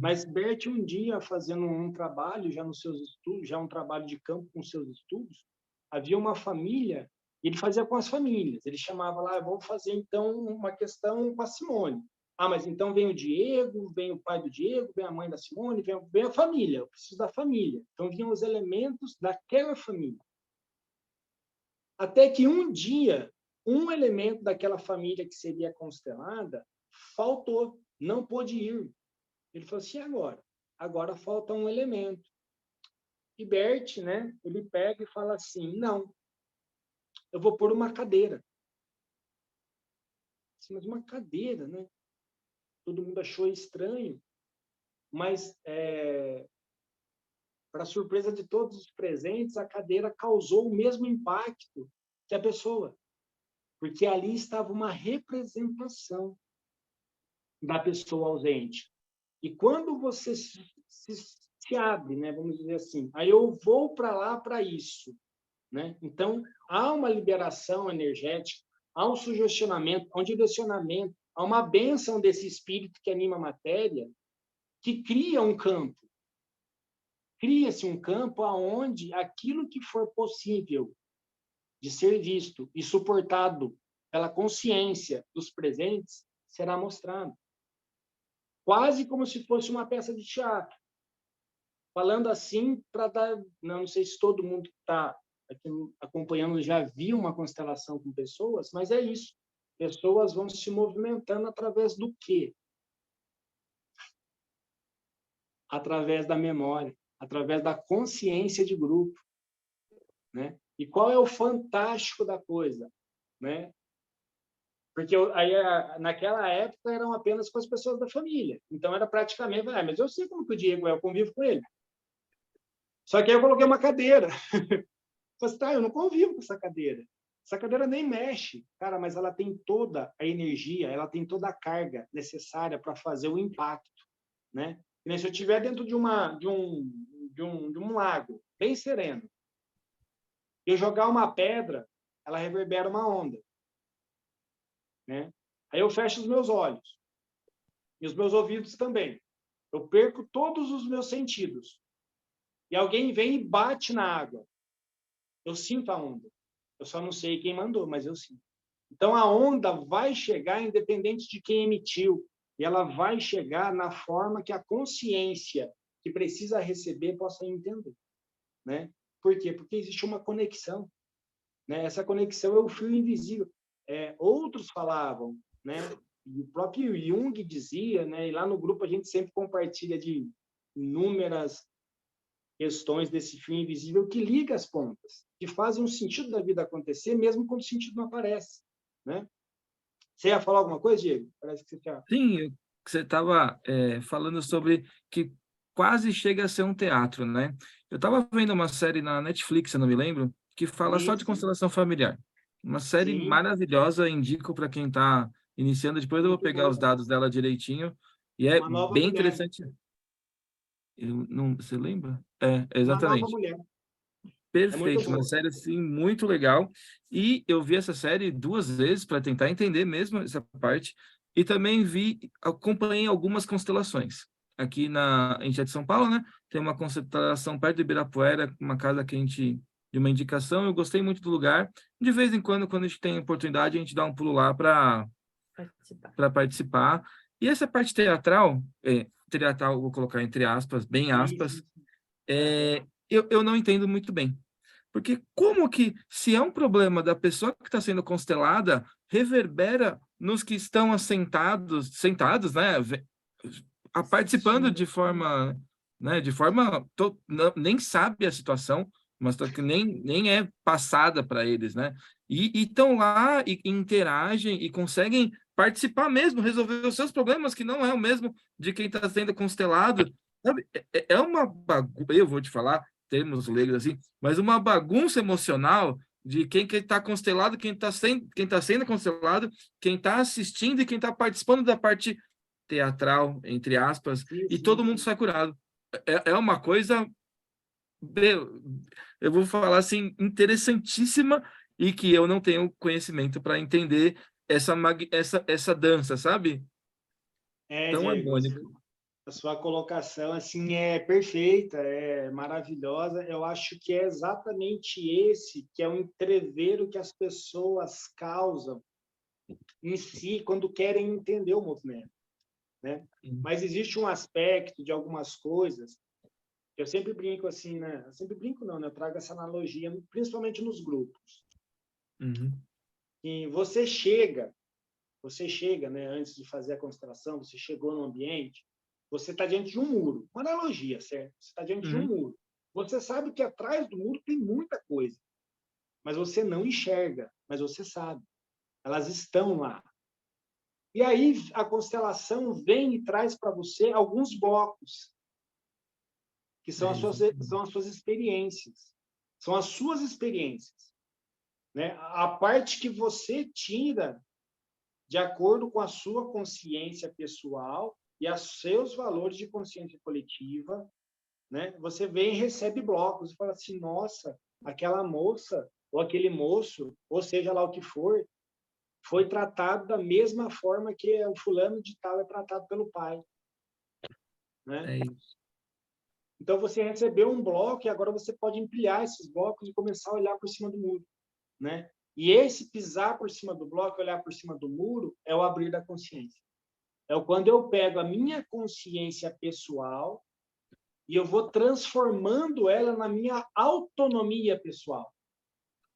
Mas Bert, um dia, fazendo um trabalho já nos seus estudos, já um trabalho de campo com seus estudos, havia uma família, e ele fazia com as famílias. Ele chamava lá, vou fazer então uma questão com a Simone. Ah, mas então vem o Diego, vem o pai do Diego, vem a mãe da Simone, vem a família, eu preciso da família. Então vinham os elementos daquela família. Até que um dia, um elemento daquela família que seria constelada faltou, não pôde ir. Ele falou assim, agora? Agora falta um elemento. E Bert, né, ele pega e fala assim, não, eu vou pôr uma cadeira. Mas uma cadeira, né? Todo mundo achou estranho, mas, para surpresa de todos os presentes, a cadeira causou o mesmo impacto que a pessoa, porque ali estava uma representação da pessoa ausente. E quando você se abre, né, vamos dizer assim, aí eu vou para lá para isso, né? Então, há uma liberação energética, há um sugestionamento, há um direcionamento, há uma bênção desse espírito que anima a matéria, que cria um campo. Cria-se um campo onde aquilo que for possível de ser visto e suportado pela consciência dos presentes será mostrado. Quase como se fosse uma peça de teatro. Falando assim, para dar... Não sei se todo mundo que está aqui acompanhando já viu uma constelação com pessoas, mas é isso. Pessoas vão se movimentando através do quê? Através da memória, através da consciência de grupo, né? E qual é o fantástico da coisa, né? Porque aí, naquela época, eram apenas com as pessoas da família. Então, era praticamente... mas eu sei como que o Diego é, eu convivo com ele. Só que aí eu coloquei uma cadeira. Falei, tá, eu não convivo com essa cadeira. Essa cadeira nem mexe. Cara, mas ela tem toda a energia, ela tem toda a carga necessária para fazer o impacto, né? E se eu estiver dentro de um lago, bem sereno, e eu jogar uma pedra, ela reverbera uma onda, né? Aí eu fecho os meus olhos. E os meus ouvidos também. Eu perco todos os meus sentidos. E alguém vem e bate na água. Eu sinto a onda. Eu só não sei quem mandou, mas eu sinto. Então, a onda vai chegar independente de quem emitiu. E ela vai chegar na forma que a consciência que precisa receber possa entender, né? Por quê? Porque existe uma conexão, né? Essa conexão é o fio invisível. Outros falavam, né? E o próprio Jung dizia, né? E lá no grupo a gente sempre compartilha de inúmeras questões desse fio invisível que liga as pontas, que fazem o sentido da vida acontecer, mesmo quando o sentido não aparece, né? Você ia falar alguma coisa, Diego? Parece que você tinha... Sim, você estava falando sobre que quase chega a ser um teatro, né? Eu estava vendo uma série na Netflix, eu não me lembro, que fala só de Isso. constelação familiar. Uma série Sim. maravilhosa, indico para quem está iniciando. Depois eu vou Muito pegar boa. os dados dela direitinho. E é Uma nova bem mulher. interessante. Eu não, você lembra? É, Uma nova exatamente. mulher. É muito Perfeito, uma boa. série assim muito legal. E eu vi essa série 2 vezes para tentar entender mesmo essa parte. E também acompanhei algumas constelações. Aqui em Tia de São Paulo, né? Tem uma constelação perto de Ibirapuera, uma casa que a gente de uma indicação. Eu gostei muito do lugar. De vez em quando, quando a gente tem oportunidade, a gente dá um pulo lá para Participar. participar. E essa parte teatral, vou colocar entre aspas, bem aspas, Sim. eu não entendo muito bem. Porque como que, se é um problema da pessoa que está sendo constelada, reverbera nos que estão sentados, né, participando de forma, né, nem sabe a situação, mas que nem é passada para eles, né? E estão lá e interagem e conseguem participar mesmo, resolver os seus problemas, que não é o mesmo de quem está sendo constelado. Sabe? É uma bagunça, eu vou te falar, termos leigos assim, mas uma bagunça emocional de quem está constelado, quem tá sendo constelado, quem está assistindo e quem está participando da parte teatral, entre aspas, e todo mundo sai curado. É uma coisa, eu vou falar assim, interessantíssima e que eu não tenho conhecimento para entender essa dança, sabe? Tão Diego, harmônica. a sua colocação assim é perfeita, é maravilhosa. Eu acho que é exatamente esse que é o entrevero que as pessoas causam em si quando querem entender o movimento, né? Mas existe um aspecto de algumas coisas que eu sempre brinco assim, né? Eu sempre brinco não, né? Eu trago essa analogia, principalmente nos grupos. Uhum. E você chega, né? Antes de fazer a constelação, você chegou no ambiente, você está diante de um muro. Uma analogia, certo? Você está diante de um muro. Você sabe que atrás do muro tem muita coisa, mas você não enxerga, mas você sabe. Elas estão lá. E aí a constelação vem e traz para você alguns blocos, que são as suas experiências. São as suas experiências, né? A parte que você tira de acordo com a sua consciência pessoal e os seus valores de consciência coletiva, né? Você vem e recebe blocos e fala assim, nossa, aquela moça ou aquele moço, ou seja lá o que for, foi tratado da mesma forma que o fulano de tal é tratado pelo pai, né? É isso. Então você recebeu um bloco e agora você pode ampliar esses blocos e começar a olhar por cima do muro, né? E esse pisar por cima do bloco, olhar por cima do muro, é o abrir da consciência. É quando eu pego a minha consciência pessoal e eu vou transformando ela na minha autonomia pessoal.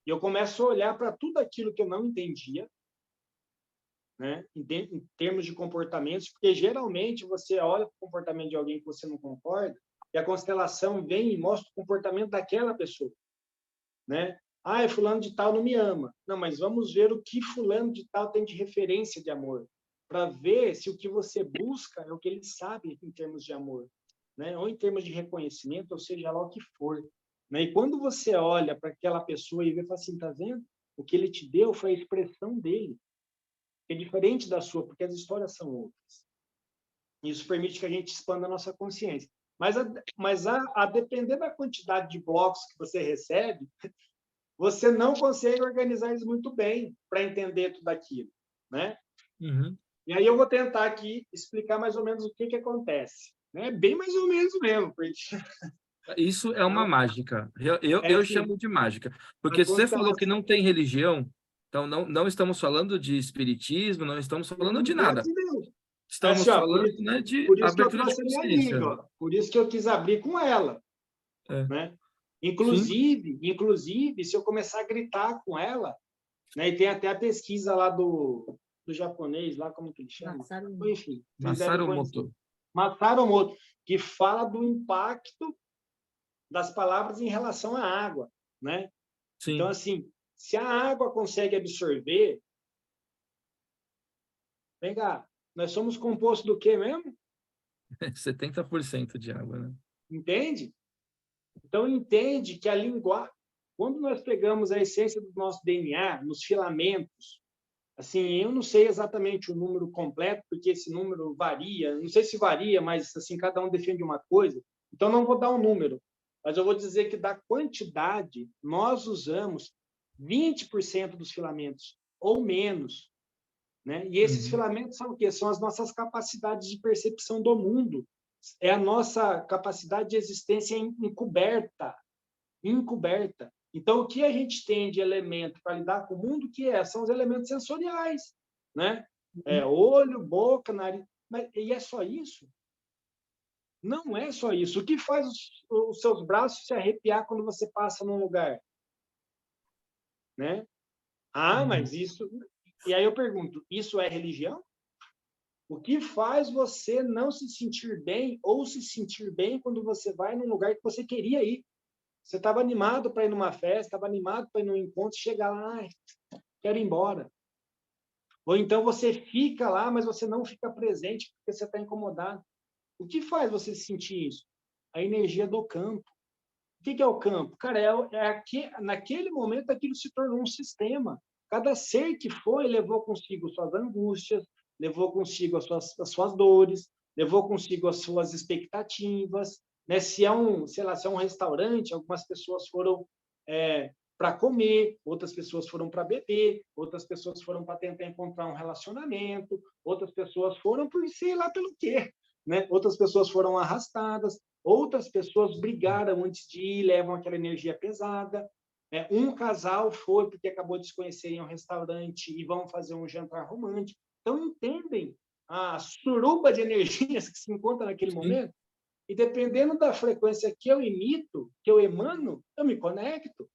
E eu começo a olhar para tudo aquilo que eu não entendia, né? Em termos de comportamentos, porque geralmente você olha para o comportamento de alguém que você não concorda e a constelação vem e mostra o comportamento daquela pessoa, né? Ah, fulano de tal não me ama. Não, mas vamos ver o que fulano de tal tem de referência de amor, para ver se o que você busca é o que ele sabe em termos de amor, né? Ou em termos de reconhecimento, ou seja lá o que for, né? E quando você olha para aquela pessoa e vê, fala assim, tá vendo? O que ele te deu foi a expressão dele, é diferente da sua, porque as histórias são outras. Isso permite que a gente expanda a nossa consciência. Mas a depender da quantidade de blocos que você recebe, você não consegue organizar eles muito bem para entender tudo aquilo, né? Uhum. E aí eu vou tentar aqui explicar mais ou menos o que acontece. É bem mais ou menos mesmo, porque... Isso é uma mágica. Eu assim, chamo de mágica. a Porque você falou que constelação... não tem religião, então não estamos falando de espiritismo, não estamos falando de nada. Estamos Assim, ó, falando, né, de por isso que eu abertura de trouxe a minha amiga, consciência. ó. Por isso que eu quis abrir com ela, É. né? Sim, Inclusive, se eu começar a gritar com ela, né? E tem até a pesquisa lá do japonês, lá como que ele chama? Masaru. Enfim, vocês devem Masaru conhecer. Emoto. Masaru Emoto, que fala do impacto das palavras em relação à água, né? Então, Sim, assim, se a água consegue absorver, vem cá, nós somos composto do quê mesmo? 70% de água, né? Entende? Então, entende que a linguagem... Quando nós pegamos a essência do nosso DNA nos filamentos, assim, eu não sei exatamente o número completo, porque esse número varia, não sei se varia, mas assim, cada um defende uma coisa, então não vou dar um número, mas eu vou dizer que da quantidade, nós usamos 20% dos filamentos, ou menos, né? E esses filamentos são o quê? São as nossas capacidades de percepção do mundo, é a nossa capacidade de existência encoberta. Então, o que a gente tem de elemento para lidar com o mundo, são os elementos sensoriais, né? Olho, boca, nariz. E é só isso? Não é só isso. O que faz os seus braços se arrepiar quando você passa num lugar? Né? Mas isso... E aí eu pergunto, isso é religião? O que faz você não se sentir bem ou se sentir bem quando você vai num lugar que você queria ir? Você estava animado para ir numa festa, estava animado para ir num encontro, chega lá, quero ir embora. Ou então você fica lá, mas você não fica presente porque você está incomodado. O que faz você sentir isso? A energia do campo. O que é o campo? Cara, naquele momento aquilo se tornou um sistema. Cada ser que foi levou consigo suas angústias, levou consigo as suas dores, levou consigo as suas expectativas. Né? Se é um restaurante, algumas pessoas foram para comer, outras pessoas foram para beber, outras pessoas foram para tentar encontrar um relacionamento, outras pessoas foram por sei lá pelo quê. Né? Outras pessoas foram arrastadas, outras pessoas brigaram antes de ir, levam aquela energia pesada. Um casal foi porque acabou de se conhecer em um restaurante e vão fazer um jantar romântico. Então, entendem a suruba de energias que se encontra naquele momento? E dependendo da frequência que eu emito, que eu emano, eu me conecto.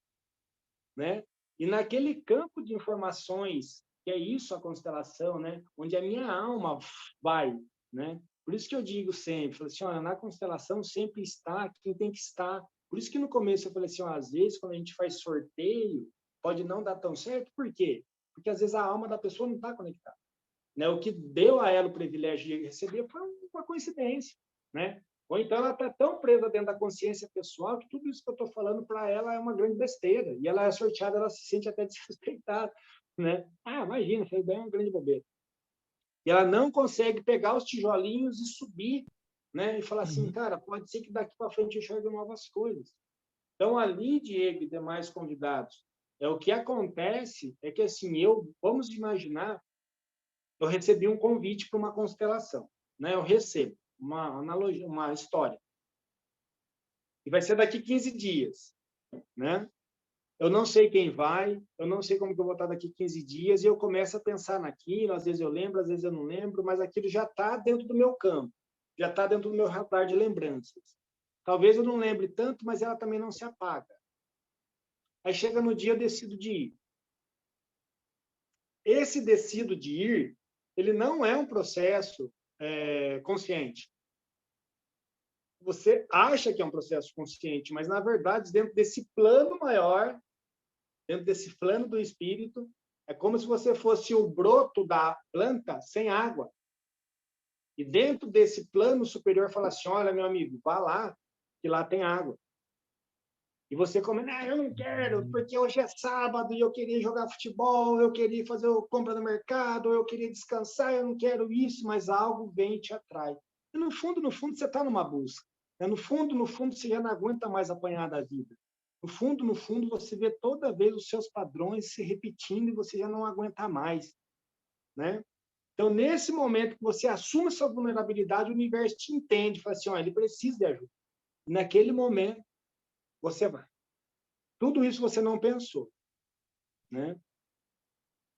Né? E naquele campo de informações, que é isso a constelação, né? Onde a minha alma vai, né? Por isso que eu digo sempre, assim, olha, na constelação sempre está quem tem que estar. Por isso que no começo eu falei assim, ó, às vezes quando a gente faz sorteio, pode não dar tão certo, por quê? Porque às vezes a alma da pessoa não está conectada. Né? O que deu a ela o privilégio de receber foi uma coincidência, né? Ou então ela está tão presa dentro da consciência pessoal que tudo isso que eu estou falando para ela é uma grande besteira. E ela é sorteada, ela se sente até desrespeitada, né? Imagina, isso aí é uma grande bobeira. E ela não consegue pegar os tijolinhos e subir, né? E falar assim, cara, pode ser que daqui para frente eu enxergue novas coisas. Então, ali, Diego e demais convidados, o que acontece é que, assim, vamos imaginar, eu recebi um convite para uma constelação, né? Eu recebo uma analogia, uma história. E vai ser daqui 15 dias, né? Eu não sei quem vai, eu não sei como que eu vou estar daqui 15 dias, e eu começo a pensar naquilo, às vezes eu lembro, às vezes eu não lembro, mas aquilo já está dentro do meu campo, já está dentro do meu radar de lembranças. Talvez eu não lembre tanto, mas ela também não se apaga. Aí chega no dia, eu decido de ir. Esse decido de ir, ele não é um processo consciente. Você acha que é um processo consciente, mas, na verdade, dentro desse plano maior, dentro desse plano do espírito, é como se você fosse o broto da planta sem água. E dentro desse plano superior, fala assim, olha, meu amigo, vá lá, que lá tem água. E você come, eu não quero, porque hoje é sábado e eu queria jogar futebol, eu queria fazer compra no mercado, eu queria descansar, eu não quero isso, mas algo vem e te atrai. E no fundo, você está numa busca. Né? No fundo, você já não aguenta mais apanhar da vida. No fundo, você vê toda vez os seus padrões se repetindo e você já não aguenta mais. Né? Então, nesse momento que você assume sua vulnerabilidade, o universo te entende, fala assim, ele precisa de ajuda. E naquele momento, você vai. Tudo isso você não pensou. Né?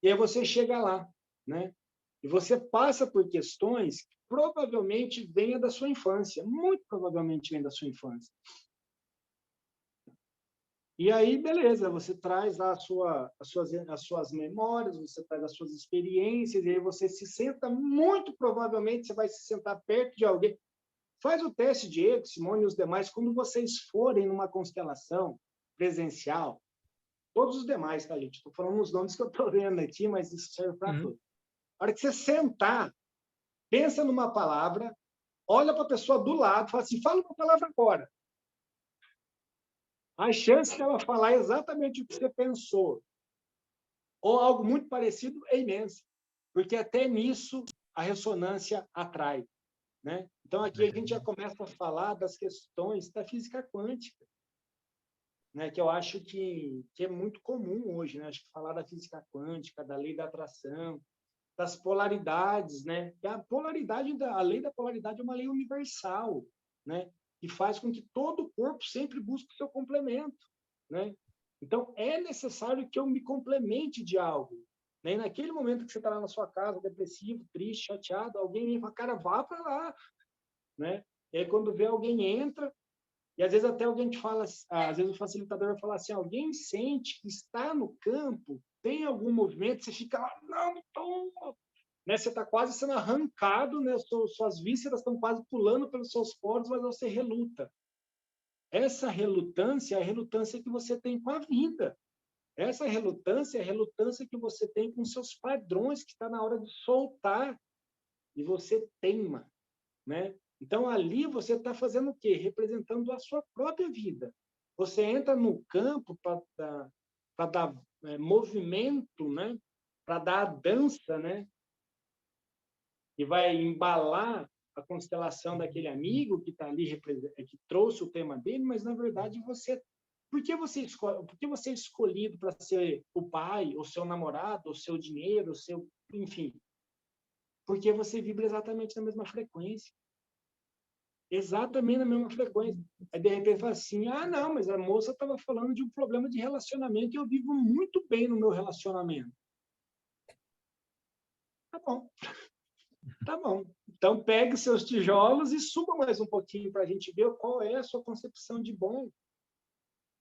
E aí você chega lá. Né? E você passa por questões que provavelmente venham da sua infância. Muito provavelmente vem da sua infância. E aí, beleza, você traz lá as suas memórias, você traz as suas experiências, e aí você se senta, muito provavelmente você vai se sentar perto de alguém. Faz o teste, Diego, Simone e os demais, quando vocês forem numa constelação presencial, todos os demais, tá, gente? Estou falando os nomes que eu estou vendo aqui, mas isso serve para todos. Na hora que você sentar, pensa numa palavra, olha para a pessoa do lado, fala assim, fala uma palavra agora. a chance dela falar exatamente o que você pensou, ou algo muito parecido, é imensa. Porque até nisso a ressonância atrai, né? Então, aqui a gente já começa a falar das questões da física quântica, né? Que eu acho que é muito comum hoje, né? Acho que falar da física quântica, da lei da atração, das polaridades, né? E a lei da polaridade é uma lei universal, né? Que faz com que todo o corpo sempre busque o seu complemento, né? Então, é necessário que eu me complemente de algo, né? E naquele momento que você está lá na sua casa, depressivo, triste, chateado, alguém vem e fala, cara, vá para lá, né? E aí, quando vê alguém entra, e às vezes até alguém te fala, às vezes o facilitador vai falar assim, alguém sente que está no campo, tem algum movimento, você fica lá, não estou, né? Você está quase sendo arrancado, né? Suas vísceras estão quase pulando pelos seus poros, mas você reluta. Essa relutância é a relutância que você tem com a vida. Essa relutância é a relutância que você tem com seus padrões, que está na hora de soltar, e você teima, né? Então, ali você está fazendo o quê? Representando a sua própria vida. Você entra no campo para dar movimento, né? Para dar a dança, né? Que vai embalar a constelação daquele amigo que está ali, que trouxe o tema dele, mas, na verdade, por que você é escolhido para ser o pai, o seu namorado, o seu dinheiro, o seu... Enfim. Porque você vibra exatamente na mesma frequência. Exatamente na mesma frequência. Aí, de repente, fala assim, não, mas a moça estava falando de um problema de relacionamento e eu vivo muito bem no meu relacionamento. Tá bom. Tá bom. Então, pegue seus tijolos e suba mais um pouquinho para a gente ver qual é a sua concepção de bom,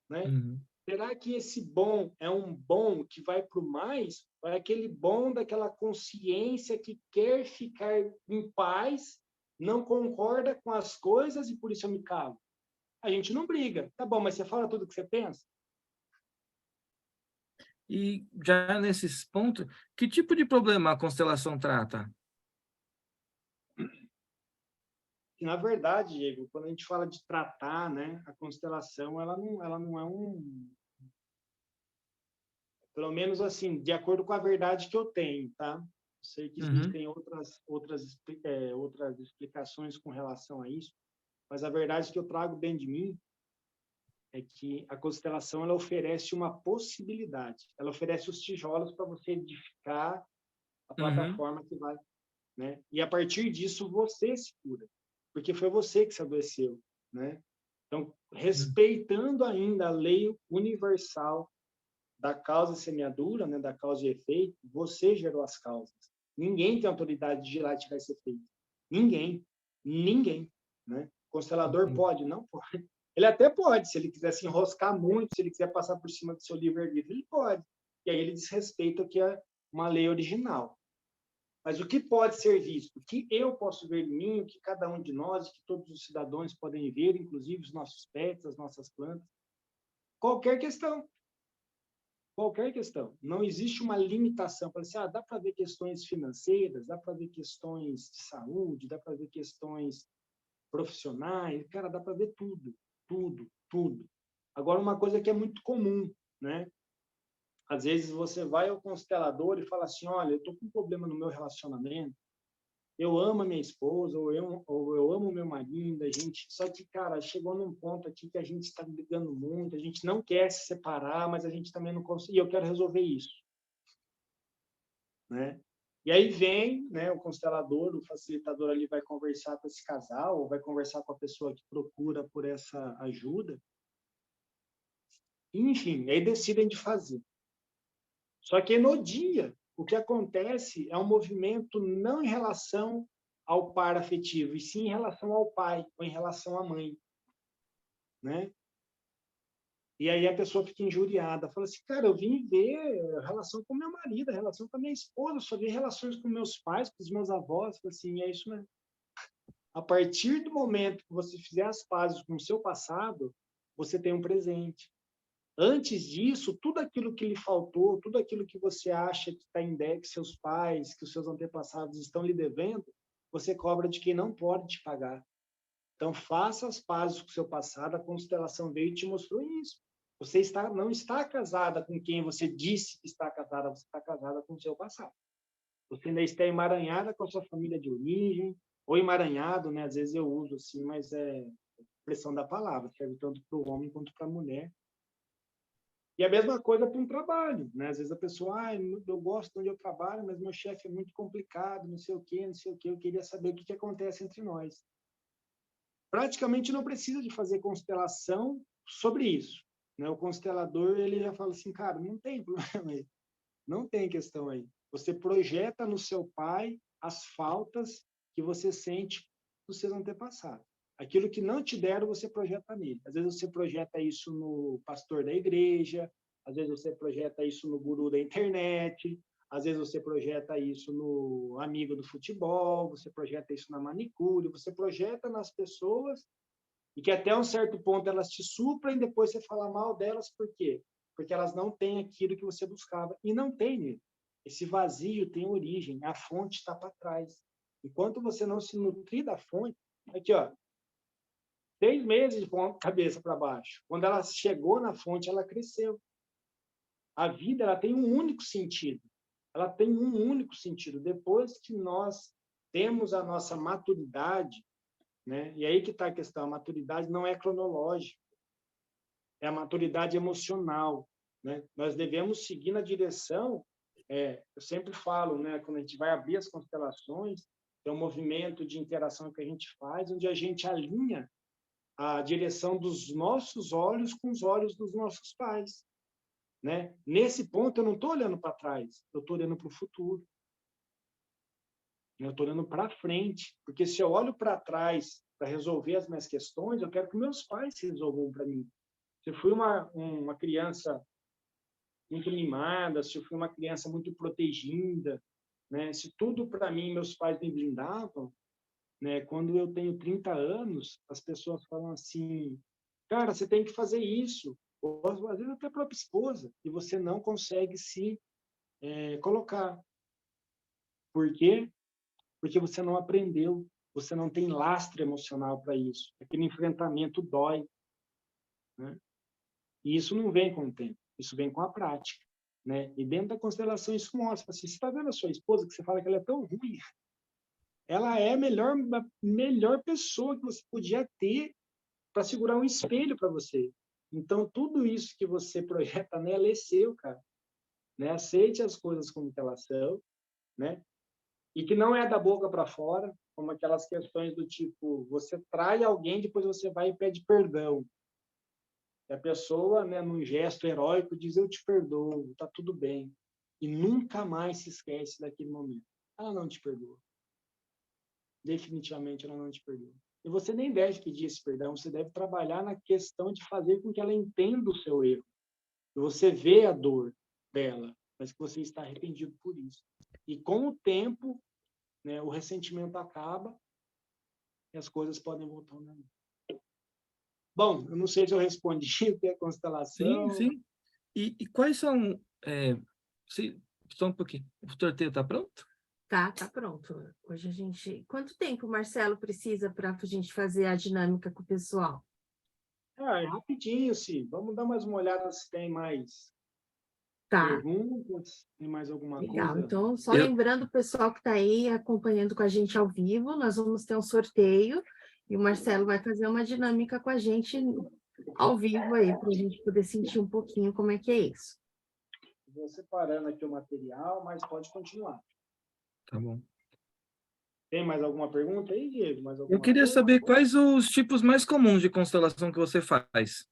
né? Uhum. Será que esse bom é um bom que vai para o mais? Ou é aquele bom daquela consciência que quer ficar em paz, não concorda com as coisas e por isso eu me calo? A gente não briga. Tá bom, mas você fala tudo o que você pensa? E já nesses pontos, que tipo de problema a constelação trata? Na verdade, Diego, quando a gente fala de tratar, né, a constelação, ela não é pelo menos assim, de acordo com a verdade que eu tenho, tá? Sei que Uhum. existem outras explicações com relação a isso, mas a verdade que eu trago dentro de mim é que a constelação ela oferece uma possibilidade, ela oferece os tijolos para você edificar a Uhum. plataforma que vai, né? E a partir disso você se cura, porque foi você que se adoeceu, né? Então, respeitando ainda a lei universal da causa e semeadura, né, da causa e efeito, você gerou as causas. Ninguém tem autoridade de ir lá e tirar esse efeito. Ninguém. Ninguém. Né? O constelador pode? Não pode. Ele até pode, se ele quiser se enroscar muito, se ele quiser passar por cima do seu livre-arbítrio, ele pode. E aí ele desrespeita o que é uma lei original. Mas o que pode ser visto? O que eu posso ver em mim, o que cada um de nós, que todos os cidadãos podem ver, inclusive os nossos pets, as nossas plantas, qualquer questão. Qualquer questão. Não existe uma limitação. Para assim, dá para ver questões financeiras, dá para ver questões de saúde, dá para ver questões profissionais, cara, dá para ver tudo, tudo, tudo. Agora, uma coisa que é muito comum, né? Às vezes você vai ao constelador e fala assim, olha, eu estou com um problema no meu relacionamento, eu amo a minha esposa, ou eu amo o meu marido, a gente... Só que, cara, chegou num ponto aqui que a gente está brigando muito, a gente não quer se separar, mas a gente também não consegue, e eu quero resolver isso, né? E aí vem, né, o constelador, o facilitador ali vai conversar com esse casal, ou vai conversar com a pessoa que procura por essa ajuda, enfim, aí decidem de fazer. Só que no dia, o que acontece é um movimento não em relação ao par afetivo, e sim em relação ao pai ou em relação à mãe, né? E aí a pessoa fica injuriada, fala assim, cara, eu vim ver a relação com meu marido, a relação com a minha esposa, eu só vi relações com meus pais, com os meus avós, fala assim, é isso mesmo. A partir do momento que você fizer as pazes com o seu passado, você tem um presente. Antes disso, tudo aquilo que lhe faltou, tudo aquilo que você acha que está em débito, que seus pais, que os seus antepassados estão lhe devendo, você cobra de quem não pode te pagar. Então, faça as pazes com o seu passado, a constelação veio e te mostrou isso. Você não está casada com quem você disse que está casada, você está casada com o seu passado. Você ainda está emaranhada com a sua família de origem, ou emaranhado, né? Às vezes eu uso assim, mas é expressão da palavra, serve tanto para o homem quanto para a mulher. E a mesma coisa para um trabalho, né? Às vezes a pessoa, eu gosto de onde eu trabalho, mas meu chefe é muito complicado, não sei o quê, não sei o quê, eu queria saber o que acontece entre nós. Praticamente não precisa de fazer constelação sobre isso, né? O constelador, ele já fala assim, cara, não tem problema aí, não tem questão aí. Você projeta no seu pai as faltas que você sente dos seus antepassados. Aquilo que não te deram, você projeta nele. Às vezes você projeta isso no pastor da igreja, às vezes você projeta isso no guru da internet, às vezes você projeta isso no amigo do futebol, você projeta isso na manicure, você projeta nas pessoas e que até um certo ponto elas te suprem e depois você fala mal delas. Por quê? Porque elas não têm aquilo que você buscava. E não tem nele. Esse vazio tem origem, a fonte está para trás. Enquanto você não se nutrir da fonte, aqui, ó, 6 meses de cabeça para baixo. Quando ela chegou na fonte, ela cresceu. A vida, ela tem um único sentido. Ela tem um único sentido. Depois que nós temos a nossa maturidade, né? E aí que está a questão, a maturidade não é cronológica, é a maturidade emocional, né? Nós devemos seguir na direção, eu sempre falo, né? Quando a gente vai abrir as constelações, é um movimento de interação que a gente faz, onde a gente alinha a direção dos nossos olhos com os olhos dos nossos pais, né? Nesse ponto, eu não estou olhando para trás, eu estou olhando para o futuro. Eu estou olhando para frente, porque se eu olho para trás para resolver as minhas questões, eu quero que meus pais resolvam para mim. Se eu fui uma criança muito mimada, se eu fui uma criança muito protegida, né? Se tudo para mim meus pais me blindavam, né? Quando eu tenho 30 anos, as pessoas falam assim, cara, você tem que fazer isso, ou às vezes até a própria esposa, e você não consegue se colocar. Por quê? Porque você não aprendeu, você não tem lastro emocional para isso. Aquele enfrentamento dói, né? E isso não vem com o tempo, isso vem com a prática, né? E dentro da constelação isso mostra, assim, você está vendo a sua esposa que você fala que ela é tão ruim, ela é a melhor pessoa que você podia ter para segurar um espelho para você. Então, tudo isso que você projeta nela é seu, cara. Né? Aceite as coisas como elas são, né? E que não é da boca para fora, como aquelas questões do tipo, você trai alguém, depois você vai e pede perdão. E a pessoa, né, num gesto heróico, diz, eu te perdoo, tá tudo bem. E nunca mais se esquece daquele momento. Ela não te perdoa. Definitivamente ela não te perdoa. E você nem deve pedir esse perdão, você deve trabalhar na questão de fazer com que ela entenda o seu erro. E você vê a dor dela, mas que você está arrependido por isso. E com o tempo, né, o ressentimento acaba e as coisas podem voltar ao normal. Bom, eu não sei se eu respondi o que é constelação. Sim, sim. E quais são... só um pouquinho. O sorteio está pronto? Tá pronto. Hoje a gente... Quanto tempo, Marcelo, precisa para a gente fazer a dinâmica com o pessoal? É rapidinho, sim. Vamos dar mais uma olhada se tem mais perguntas, tem mais alguma Legal. coisa. Então, só lembrando o pessoal que está aí acompanhando com a gente ao vivo, nós vamos ter um sorteio e o Marcelo vai fazer uma dinâmica com a gente ao vivo aí, para a gente poder sentir um pouquinho como é que é isso. Vou separando aqui o material, mas pode continuar. Tá bom. Tem mais alguma pergunta aí, Diego? Mais alguma Eu queria coisa? saber quais os tipos mais comuns de constelação que você faz.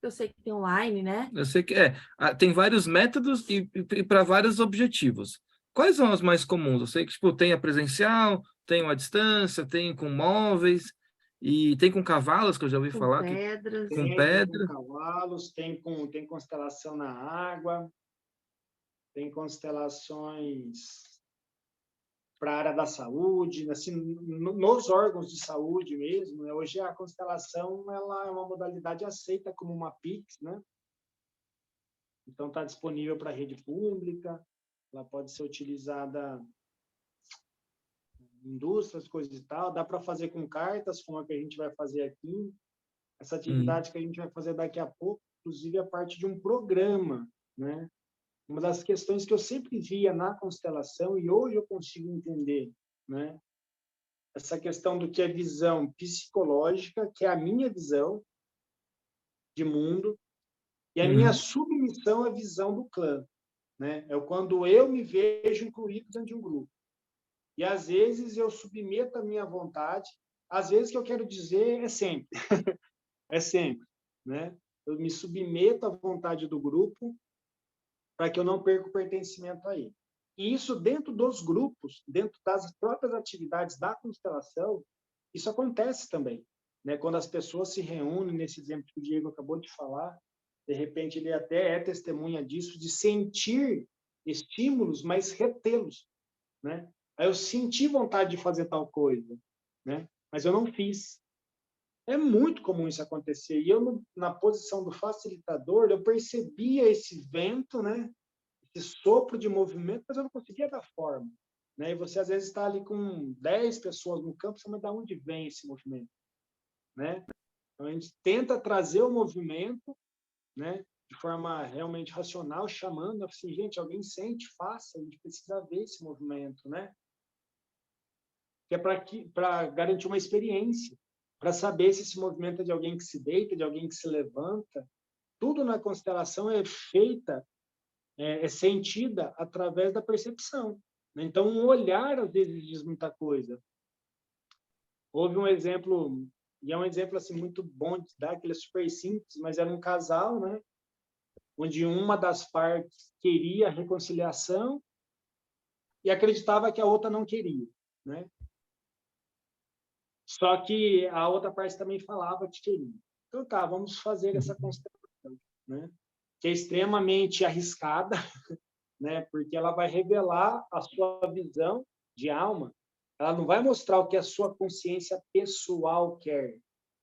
Eu sei que tem online, né? Eu sei que tem vários métodos e para vários objetivos. Quais são os mais comuns? Eu sei que tipo, tem a presencial, tem a distância, tem com móveis, e tem com cavalos, que eu já ouvi Com falar. pedras. Com Tem pedra. com cavalos, tem constelação na água, tem constelações para a área da saúde, assim, nos órgãos de saúde mesmo, né? Hoje a constelação ela é uma modalidade aceita como uma Pix, né? Então está disponível para a rede pública, ela pode ser utilizada em indústrias, coisas e tal, dá para fazer com cartas, como a que a gente vai fazer aqui, essa atividade que a gente vai fazer daqui a pouco, inclusive a parte de um programa, né? Uma das questões que eu sempre via na constelação, e hoje eu consigo entender, né? Essa questão do que é visão psicológica, que é a minha visão de mundo, e a minha submissão à visão do clã, né? É quando eu me vejo incluído dentro de um grupo. E, às vezes, eu submeto a minha vontade, às vezes, que eu quero dizer é sempre, é sempre, né? Eu me submeto à vontade do grupo para que eu não perca o pertencimento a ele. E isso dentro dos grupos, dentro das próprias atividades da constelação, isso acontece também, né? Quando as pessoas se reúnem, nesse exemplo que o Diego acabou de falar, de repente ele até é testemunha disso, de sentir estímulos, mas retê-los, né? Aí eu senti vontade de fazer tal coisa, né? Mas eu não fiz. É muito comum isso acontecer. E eu, na posição do facilitador, eu percebia esse vento, né? Esse sopro de movimento, mas eu não conseguia dar forma, né? E você, às vezes, está ali com 10 pessoas no campo, você não sabe de onde vem esse movimento, né? Então, a gente tenta trazer o movimento, né? De forma realmente racional, chamando assim, gente, alguém sente, faça, a gente precisa ver esse movimento, né? Que é para garantir uma experiência, para saber se esse movimento é de alguém que se deita, de alguém que se levanta. Tudo na constelação é feita, é sentida através da percepção, né? Então, um olhar, às vezes, diz muita coisa. Houve um exemplo, e é um exemplo assim, muito bom de dar, que ele é super simples, mas era um casal, né? Onde uma das partes queria a reconciliação e acreditava que a outra não queria, né? Só que a outra parte também falava que queria. Então, tá, vamos fazer essa constelação, né? Que é extremamente arriscada, né? Porque ela vai revelar a sua visão de alma. Ela não vai mostrar o que a sua consciência pessoal quer.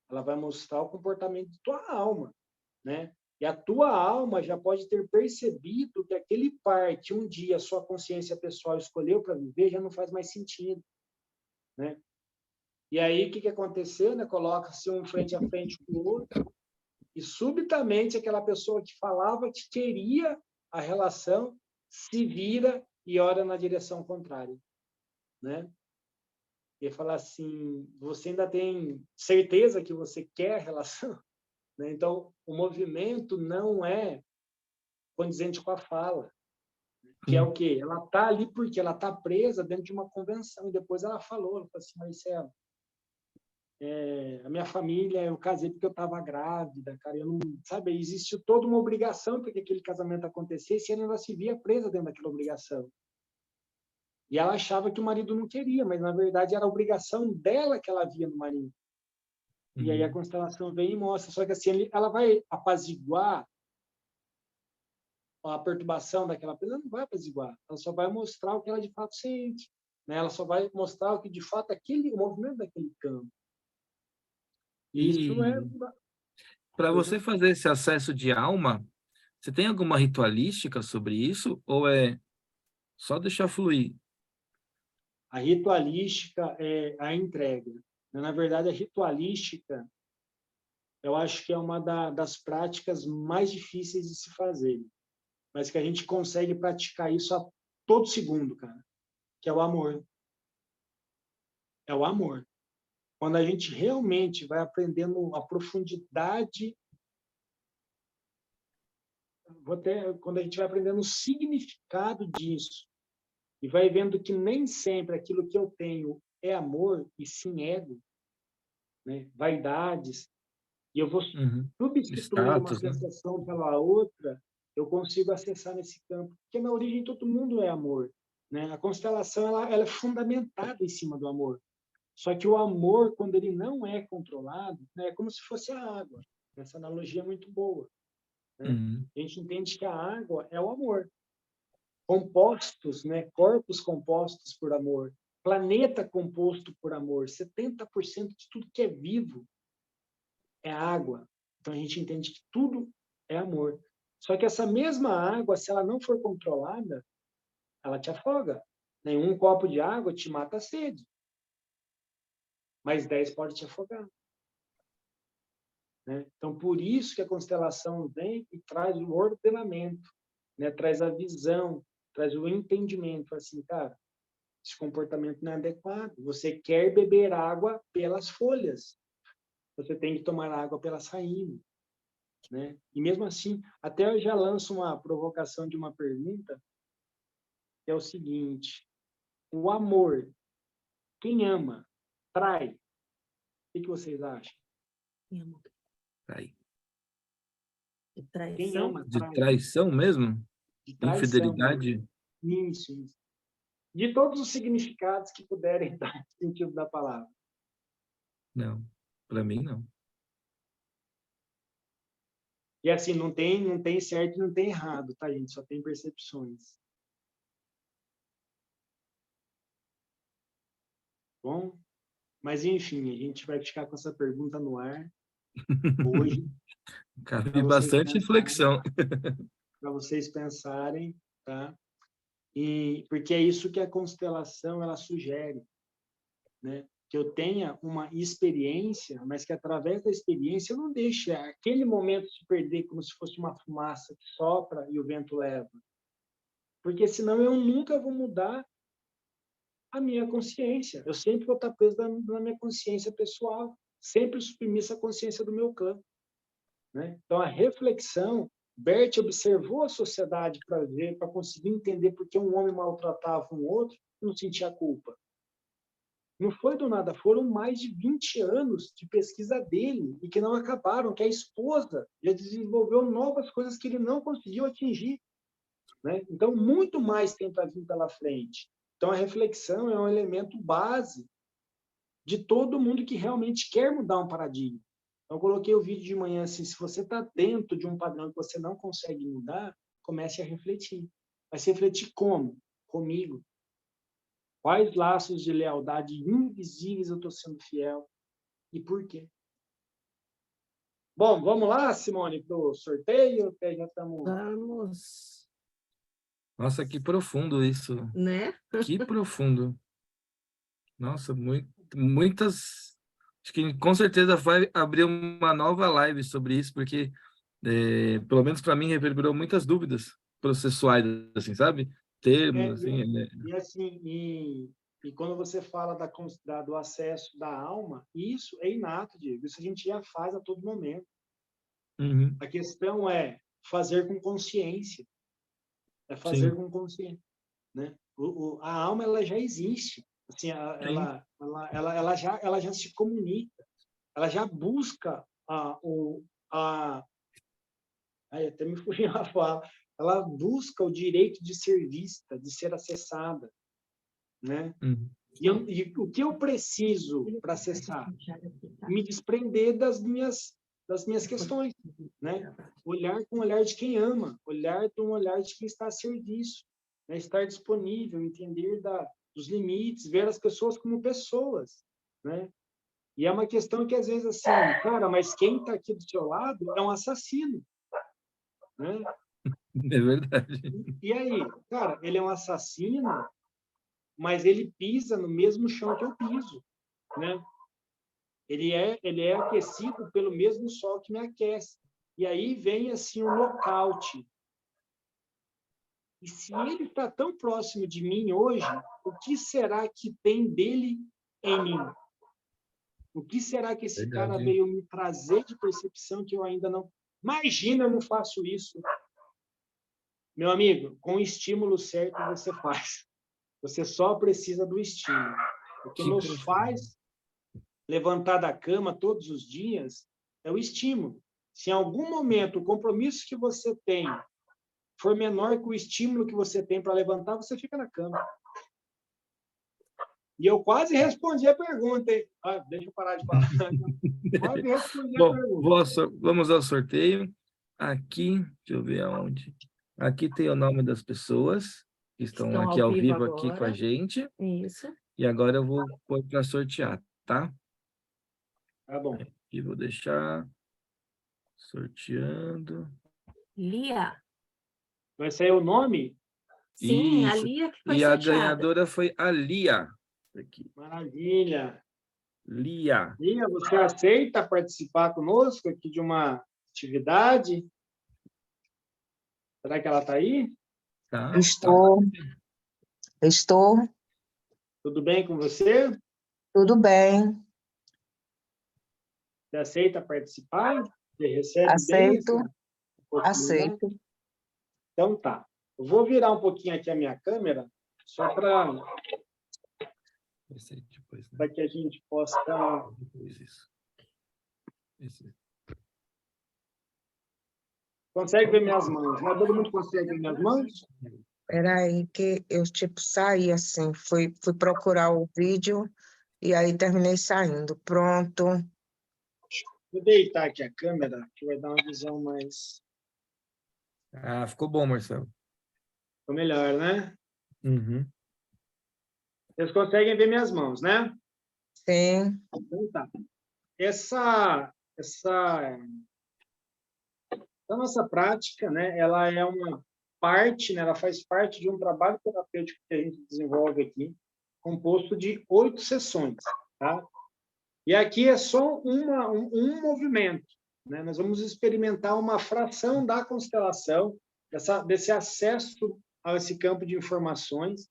Ela vai mostrar o comportamento de tua alma, né? E a tua alma já pode ter percebido que aquele par que um dia a sua consciência pessoal escolheu para viver já não faz mais sentido, né? E aí, o que aconteceu, né? Coloca-se um frente a frente com o outro, e subitamente aquela pessoa que falava que queria a relação se vira e olha na direção contrária, né? E fala assim, você ainda tem certeza que você quer a relação? Né? Então, o movimento não é condizente com a fala, que é o quê? Ela está ali porque ela está presa dentro de uma convenção, e depois ela falou assim, Marcelo, a minha família, eu casei porque eu estava grávida, cara, eu não, sabe, existiu toda uma obrigação para que aquele casamento acontecesse, e ela se via presa dentro daquela obrigação. E ela achava que o marido não queria, mas na verdade era a obrigação dela que ela via no marido. E aí a constelação vem e mostra, só que assim, ela vai apaziguar a perturbação daquela pessoa, não vai apaziguar, ela só vai mostrar o que ela de fato sente, né? Ela só vai mostrar o que de fato o movimento daquele campo. E isso é... E para você fazer esse acesso de alma, você tem alguma ritualística sobre isso? Ou é só deixar fluir? A ritualística é a entrega. Na verdade, a ritualística, eu acho que é uma das práticas mais difíceis de se fazer, mas que a gente consegue praticar isso a todo segundo, cara, que é o amor. É o amor. Quando a gente realmente vai aprendendo a profundidade, quando a gente vai aprendendo o significado disso, e vai vendo que nem sempre aquilo que eu tenho é amor, e sim ego, né? Vaidades, e eu vou substituindo uma Status, né? sensação pela outra, eu consigo acessar nesse campo. Porque na origem todo mundo é amor, né? A constelação ela é fundamentada em cima do amor. Só que o amor, quando ele não é controlado, né, é como se fosse a água. Essa analogia é muito boa, né? A gente entende que a água é o amor. Compostos, né? Corpos compostos por amor. Planeta composto por amor. 70% de tudo que é vivo é água. Então a gente entende que tudo é amor. Só que essa mesma água, se ela não for controlada, ela te afoga. Nenhum copo de água te mata a sede, mas 10 pode te afogar. né? Então, por isso que a constelação vem e traz o ordenamento, né? Traz a visão, traz o entendimento, assim, cara, esse comportamento não é adequado. Você quer beber água pelas folhas, você tem que tomar água pelas raízes, né? E mesmo assim, até eu já lanço uma provocação de uma pergunta, que é o seguinte: o amor, quem ama, trai. O que vocês acham? Aí. De Quem traição? ama, De trai. traição mesmo? De traição. Infidelidade? Isso, isso. De todos os significados que puderem dar no sentido da palavra. Não, para mim não. E assim, não tem certo e não tem errado, tá, gente? Só tem percepções. Bom? Mas, enfim, a gente vai ficar com essa pergunta no ar hoje, Cabe para vocês bastante pensarem, reflexão. tá? E porque é isso que a constelação ela sugere, né? Que eu tenha uma experiência, mas que através da experiência eu não deixe aquele momento se perder como se fosse uma fumaça que sopra e o vento leva. Porque senão eu nunca vou mudar a minha consciência. Eu sempre vou estar preso na minha consciência pessoal, sempre suprimir essa consciência do meu clã, né? Então a reflexão, Bert observou a sociedade para ver, para conseguir entender por que um homem maltratava um outro e não sentia culpa. Não foi do nada, foram mais de 20 anos de pesquisa dele e que não acabaram, que a esposa já desenvolveu novas coisas que ele não conseguiu atingir, né? Então, muito mais tem para vir pela frente. Então, a reflexão é um elemento base de todo mundo que realmente quer mudar um paradigma. Então, eu coloquei o vídeo de manhã assim, se você está dentro de um padrão que você não consegue mudar, comece a refletir. Vai se refletir como? Comigo. Quais laços de lealdade invisíveis eu estou sendo fiel e por quê? Bom, vamos lá, Simone, para o sorteio, que já estamos... Vamos, Nossa, que profundo isso. né? Que profundo. Nossa, muitas... Acho que com certeza vai abrir uma nova live sobre isso, porque, pelo menos para mim, reverberou muitas dúvidas processuais, assim, sabe? Termos, assim, né? E assim, e quando você fala do acesso da alma, isso é inato, Diego. Isso a gente já faz a todo momento. Uhum. A questão é fazer com consciência. É fazer Sim. com consciência, né? A alma, ela já existe. Assim, ela já se comunica. Ela já busca aí até me fugiu a fala. Ela busca o direito de ser vista, de ser acessada, né? Uhum. E o que eu preciso para acessar? Me desprender das minhas questões, né? Olhar com o olhar de quem ama, olhar com o olhar de quem está a serviço, né? Estar disponível, entender dos limites, ver as pessoas como pessoas, né? E é uma questão que às vezes assim, cara, mas quem está aqui do seu lado é um assassino, né? É verdade. E aí, cara, ele é um assassino, mas ele pisa no mesmo chão que eu piso, né? Ele é aquecido pelo mesmo sol que me aquece. E aí vem assim um nocaute. E se ele está tão próximo de mim hoje, o que será que tem dele em mim? O que será que esse cara Verdade. veio me trazer de percepção que eu ainda não... Imagina, eu não faço isso. Meu amigo, com o estímulo certo você faz. Você só precisa do estímulo. O que nos faz levantar da cama todos os dias é o estímulo. Se em algum momento o compromisso que você tem for menor que o estímulo que você tem para levantar, você fica na cama. E eu quase respondi a pergunta, hein? Deixa eu parar de falar. Quase respondi a Bom, pergunta. vamos ao sorteio. Aqui, deixa eu ver aonde. Aqui tem o nome das pessoas que estão aqui ao vivo aqui com a gente. Isso. E agora eu vou pôr para sortear, tá? Tá bom. E vou deixar sorteando. Lia. Vai sair o nome? Sim, a Isso. Lia que foi E a sorteada. ganhadora foi a Lia. Aqui. Maravilha. Lia. Lia, você aceita participar conosco aqui de uma atividade? Será que ela está aí? Tá? Estou, Tudo bem com você? tudo bem, Você aceita participar? Você recebe bem aceito, essa oportunidade? aceito. Então tá. Eu vou virar um pouquinho aqui a minha câmera, só para Esse aí depois, né? que a gente possa... Depois isso. Esse. Consegue ver minhas mãos, né? Todo mundo consegue ver minhas mãos? Espera aí que eu, tipo, saí assim, fui procurar o vídeo e aí terminei saindo. Pronto, Vou deitar aqui a câmera, que vai dar uma visão mais... Ah, ficou bom, Marcelo. Ficou melhor, né? Uhum. Vocês conseguem ver minhas mãos, né? sim, Então tá. Essa a nossa prática, né, ela é uma parte, né, ela faz parte de um trabalho terapêutico que a gente desenvolve aqui, composto de 8 sessões, tá? E aqui é só um movimento, né? Nós vamos experimentar uma fração da constelação, desse acesso a esse campo de informações,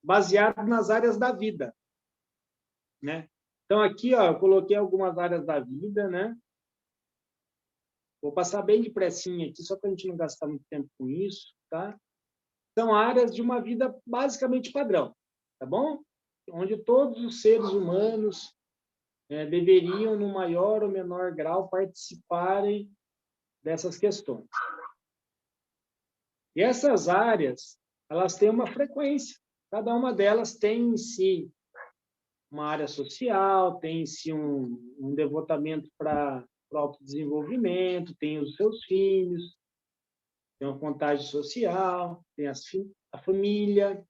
baseado nas áreas da vida, né? Então, aqui, ó, eu coloquei algumas áreas da vida, né? Vou passar bem depressinha aqui, só para a gente não gastar muito tempo com isso, tá? São áreas de uma vida basicamente padrão, tá bom? Onde todos os seres humanos deveriam, no maior ou menor grau, participarem dessas questões. E essas áreas, elas têm uma frequência. Cada uma delas tem em si uma área social, tem em si um devotamento para o autodesenvolvimento, tem os seus filhos, tem uma contagem social, tem a família,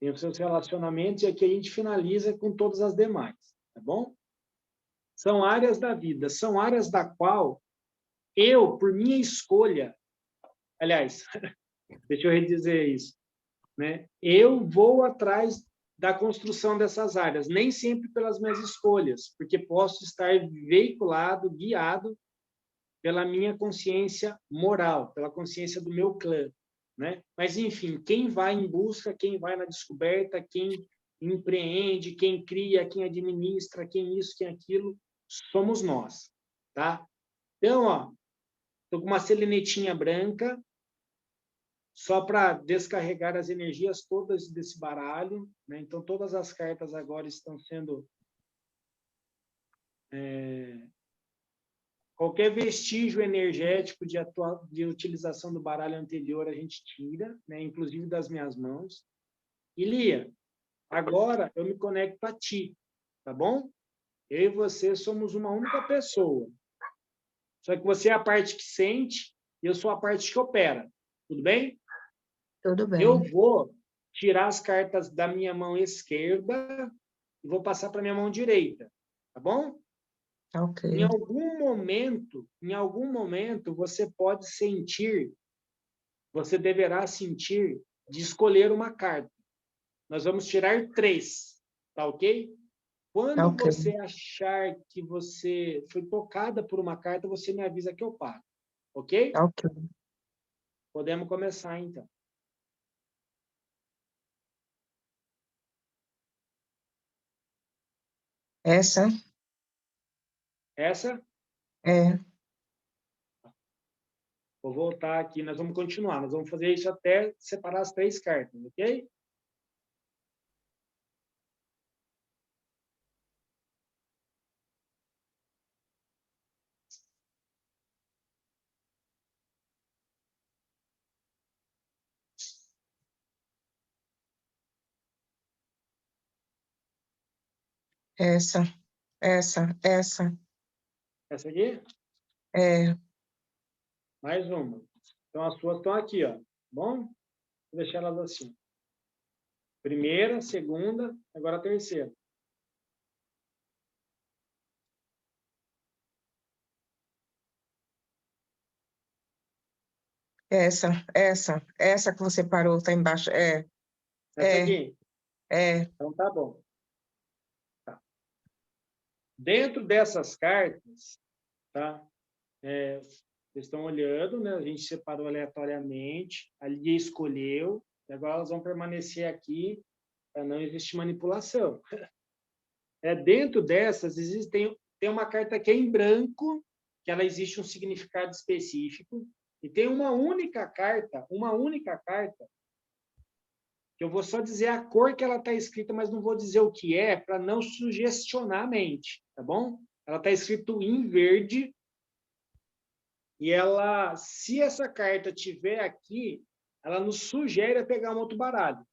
tem os seus relacionamentos, e aqui a gente finaliza com todas as demais, tá bom? São áreas da vida, são áreas da qual eu, por minha escolha, aliás, deixa eu redizer isso, né? Eu vou atrás da construção dessas áreas, nem sempre pelas minhas escolhas, porque posso estar veiculado, guiado pela minha consciência moral, pela consciência do meu clã, né? Mas, enfim, quem vai em busca, quem vai na descoberta, quem empreende, quem cria, quem administra, quem isso, quem aquilo, somos nós, tá? Então, ó, tô com uma selenetinha branca, só para descarregar as energias todas desse baralho, né? Então, todas as cartas agora estão sendo... Qualquer vestígio energético de utilização do baralho anterior a gente tira, né? Inclusive das minhas mãos. E, Lia, agora eu me conecto a ti, tá bom? Eu e você somos uma única pessoa. Só que você é a parte que sente e eu sou a parte que opera. Tudo bem? tudo bem. Eu vou tirar as cartas da minha mão esquerda e vou passar para minha mão direita, tá bom? Ok, Em algum momento, você pode sentir, você deverá sentir de escolher uma carta. Nós vamos tirar 3, tá ok? Quando ok, você achar que você foi tocada por uma carta, você me avisa que eu paro, ok? ok. Podemos começar, então. Essa Essa, é, vou voltar aqui, nós vamos continuar. Nós vamos fazer isso até separar as 3 cartas, ok? essa, essa, Essa aqui, é, mais uma. Então, as suas estão aqui, ó. Bom? Vou deixar elas assim. Primeira, segunda, agora a terceira. essa que você parou, tá embaixo, Essa aqui. é, Então, tá bom. Tá. Dentro dessas cartas, tá? Vocês estão olhando, né? A gente separou aleatoriamente, a Lia escolheu, e agora elas vão permanecer aqui para não existir manipulação. Dentro dessas, tem uma carta que é em branco, que ela existe um significado específico, e tem uma única carta, que eu vou só dizer a cor que ela está escrita, mas não vou dizer o que é, para não sugestionar a mente, tá bom? Ela está escrito em verde, e ela, se essa carta tiver aqui, ela nos sugere a pegar um outro baralho,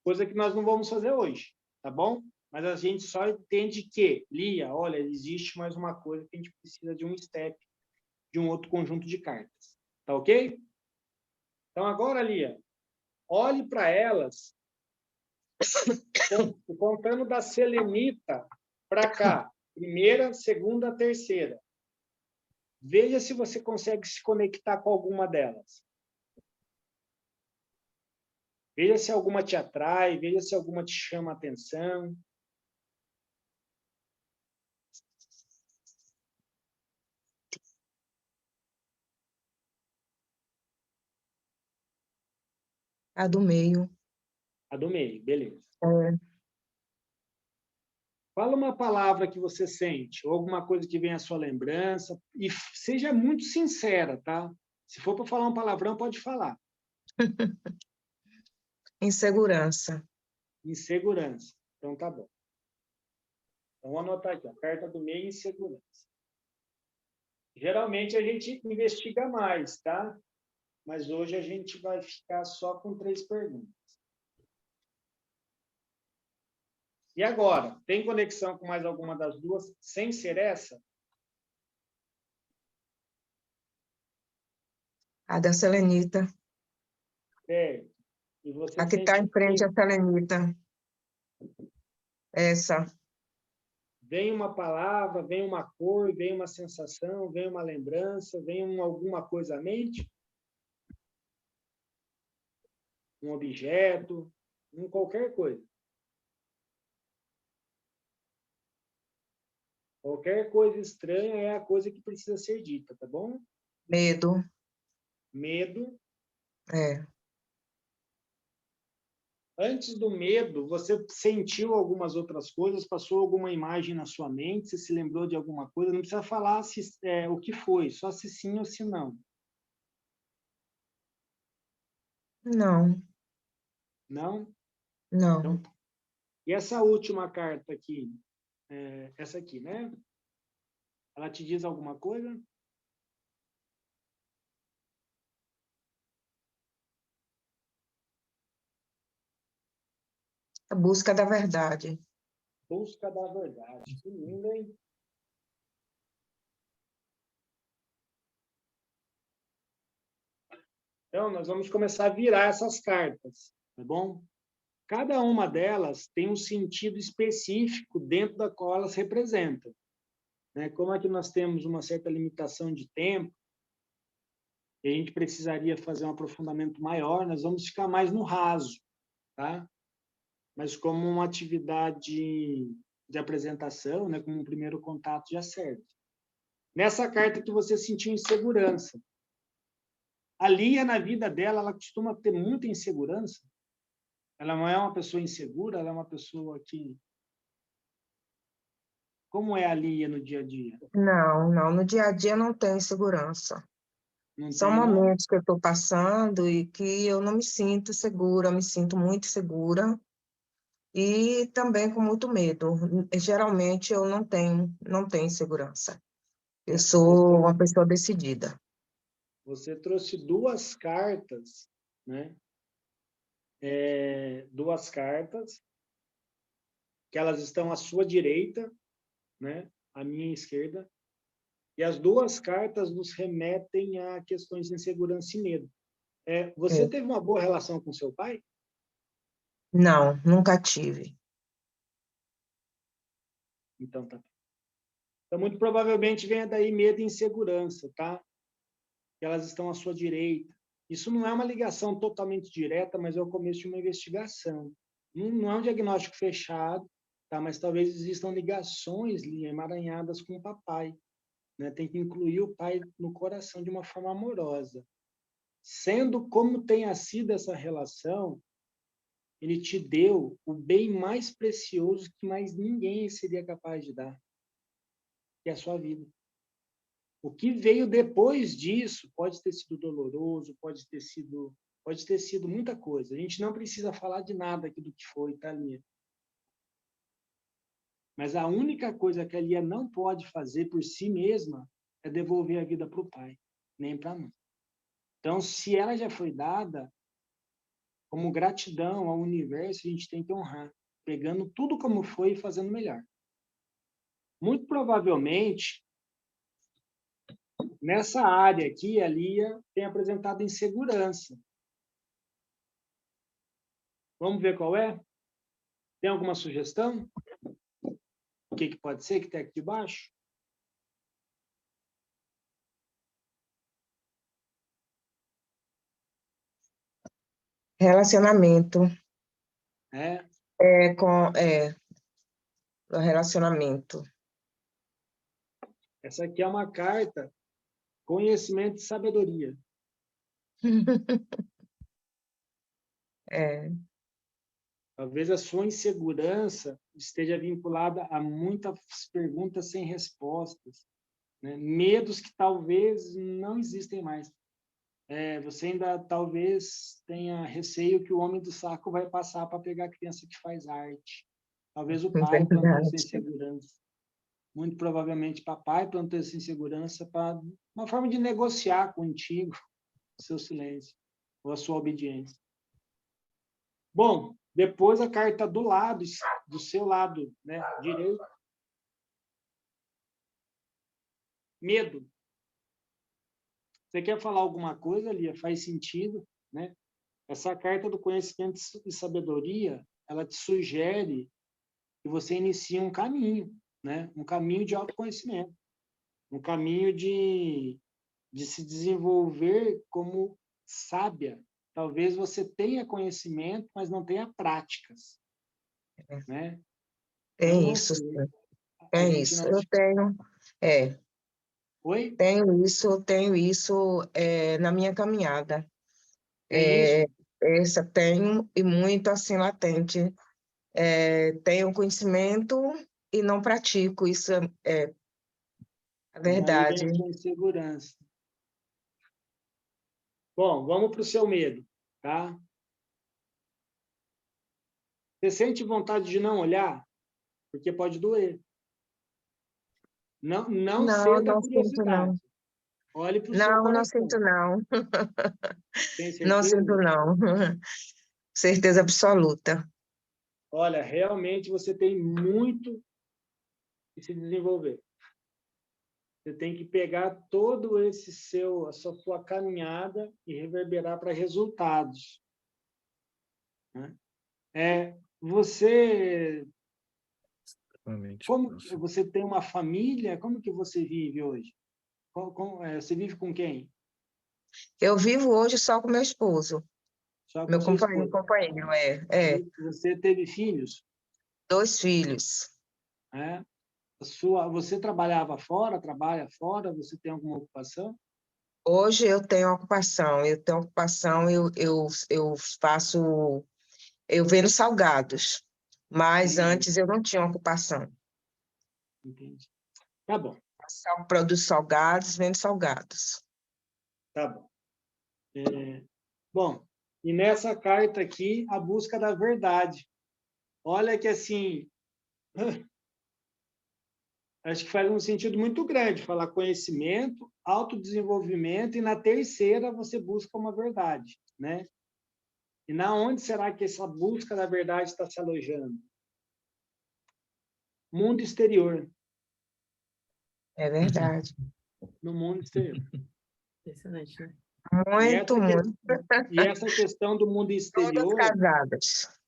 coisa que nós não vamos fazer hoje, tá bom? Mas a gente só entende que, Lia, olha, existe mais uma coisa que a gente precisa de um step, de um outro conjunto de cartas, tá ok? Então agora, Lia, olhe para elas, contando da selenita para cá, primeira, segunda, terceira. Veja se você consegue se conectar com alguma delas. Veja se alguma te atrai, veja se alguma te chama a atenção. A do meio. A do meio, beleza. É, Fala uma palavra que você sente, ou alguma coisa que vem à sua lembrança, e seja muito sincera, tá? Se for para falar um palavrão, pode falar. insegurança. Insegurança. Então, tá bom. Então, vou anotar aqui, a carta do meio, insegurança. Geralmente, a gente investiga mais, tá? Mas hoje a gente vai ficar só com 3 perguntas. E agora, tem conexão com mais alguma das duas, sem ser essa? A da selenita. É. E você A que está sente em frente que à selenita. Essa. vem uma palavra, vem uma cor, vem uma sensação, vem uma lembrança, vem alguma coisa à mente? Um objeto, qualquer coisa. Qualquer coisa estranha é a coisa que precisa ser dita, tá bom? Medo. Medo. É. Antes do medo, você sentiu algumas outras coisas, passou alguma imagem na sua mente, você se lembrou de alguma coisa, não precisa falar o que foi, só se sim ou se não. Não. Não? Não. Então, e essa última carta aqui, essa aqui, né? Ela te diz alguma coisa? A busca da verdade. Busca da verdade. Que lindo, hein? Então, nós vamos começar a virar essas cartas, tá bom? Cada uma delas tem um sentido específico dentro da qual elas representam, né? Como é que nós temos uma certa limitação de tempo, e a gente precisaria fazer um aprofundamento maior, nós vamos ficar mais no raso, tá? Mas como uma atividade de apresentação, né, como um primeiro contato já serve. Nessa carta que você sentiu insegurança, a Lia, na vida dela, ela costuma ter muita insegurança. Ela não é uma pessoa insegura, ela é uma pessoa que... Como é a Lia no dia a dia? Não, não. No dia a dia não tem segurança. Não São tem, não? momentos que eu estou passando e que eu não me sinto segura, me sinto muito segura e também com muito medo. Geralmente eu não tenho segurança. Eu sou uma pessoa decidida. Você trouxe 2 cartas, né? 2 cartas, que elas estão à sua direita, né? À minha esquerda. E as 2 cartas nos remetem a questões de insegurança e medo. Você É. teve uma boa relação com seu pai? Não, nunca tive. Então, tá. Então, muito provavelmente venha daí medo e insegurança, tá? Que elas estão à sua direita. Isso não é uma ligação totalmente direta, mas é o começo de uma investigação. Não é um diagnóstico fechado, tá? Mas talvez existam ligações, Lia, emaranhadas com o papai, né? Tem que incluir o pai no coração de uma forma amorosa. Sendo como tenha sido essa relação, ele te deu o bem mais precioso que mais ninguém seria capaz de dar, que é a sua vida. O que veio depois disso pode ter sido doloroso, pode ter sido muita coisa. A gente não precisa falar de nada aqui do que foi, tá, Lia? Mas a única coisa que a Lia não pode fazer por si mesma é devolver a vida para o pai, nem para a mãe. Então, se ela já foi dada, como gratidão ao universo, a gente tem que honrar, pegando tudo como foi e fazendo melhor. Muito provavelmente, nessa área aqui, a Lia tem apresentado insegurança. Vamos ver qual é? Tem alguma sugestão? O que pode ser que tem aqui debaixo? Relacionamento. É, Do relacionamento. essa aqui é uma carta, conhecimento e sabedoria. É, Talvez a sua insegurança esteja vinculada a muitas perguntas sem respostas, né? Medos que talvez não existem mais. Você ainda talvez tenha receio que o homem do saco vai passar para pegar a criança que faz arte. Talvez o pai plantou essa insegurança. Muito provavelmente papai plantou essa insegurança para uma forma de negociar contigo o seu silêncio ou a sua obediência. Bom, depois a carta do lado, do seu lado, né, direito. Medo. Você quer falar alguma coisa, Lia? Faz sentido, né? Essa carta do conhecimento e sabedoria, ela te sugere que você inicie um caminho, né? Um caminho de autoconhecimento, um caminho de se desenvolver como sábia. Talvez você tenha conhecimento, mas não tenha práticas, né? Eu tem não isso, sei. sim. A Tem gente isso. não... Eu tenho, Oi? tenho isso na minha caminhada. Tem isso? Essa tenho e muito assim latente. Tenho conhecimento e não pratico, isso é a Mas aí vem verdade. a sua insegurança. Bom, vamos para o seu medo, tá? Você sente vontade de não olhar? Porque pode doer. Não Não, ceda à não sinto curiosidade. não. Olhe para o seu Não, não coração. sinto não. Tem Não sinto certeza? não. Certeza absoluta. Olha, realmente você tem muito que se desenvolver. Você tem que pegar todo a sua caminhada e reverberar para resultados, né? Você, Realmente. como você tem uma família, como que você vive hoje? Você vive com quem? Eu vivo hoje só com meu esposo, Só com meu sua esposa. companheiro, Você teve filhos? 2 filhos. Né? Você trabalhava fora, trabalha fora, você tem alguma ocupação? Hoje eu tenho ocupação, eu faço, eu vendo salgados, mas Entendi, antes eu não tinha ocupação. entendi. Tá bom, Só produzo salgados, vendo salgados. tá bom. Bom, e nessa carta aqui, a busca da verdade. Olha que assim, acho que faz um sentido muito grande falar conhecimento, autodesenvolvimento, e na terceira você busca uma verdade, né? E na onde será que essa busca da verdade está se alojando? Mundo exterior. É verdade. No mundo exterior. Impressionante, né? Muito, muito. E essa questão do mundo Todas exterior, casadas.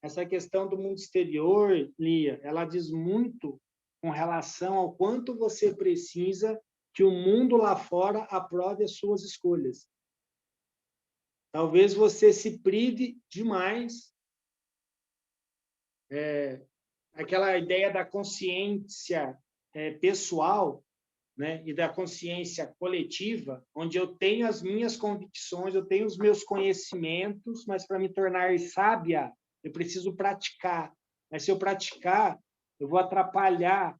essa questão do mundo exterior, Lia, ela diz muito com relação ao quanto você precisa que o mundo lá fora aprove as suas escolhas. Talvez você se prive demais aquela ideia da consciência pessoal, né, e da consciência coletiva, onde eu tenho as minhas convicções, eu tenho os meus conhecimentos, mas para me tornar sábia, eu preciso praticar. Mas se eu praticar, eu vou atrapalhar,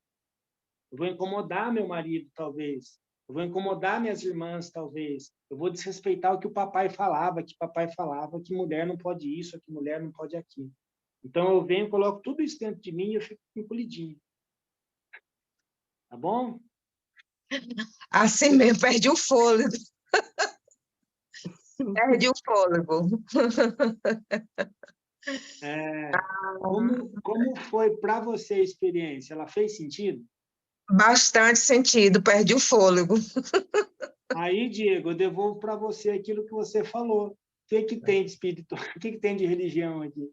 eu vou incomodar meu marido, talvez. Eu vou incomodar minhas irmãs, talvez. Eu vou desrespeitar o que o papai falava, que mulher não pode isso, que mulher não pode aquilo. Então, eu venho, coloco tudo isso dentro de mim e eu fico encolhidinho. Tá bom? Assim mesmo, perde o fôlego. Perde o fôlego. Como foi para você a experiência? Ela fez sentido? Bastante sentido, perde o fôlego. Aí, Diego, eu devolvo para você aquilo que você falou. O que tem de espírito? O que tem de religião aqui?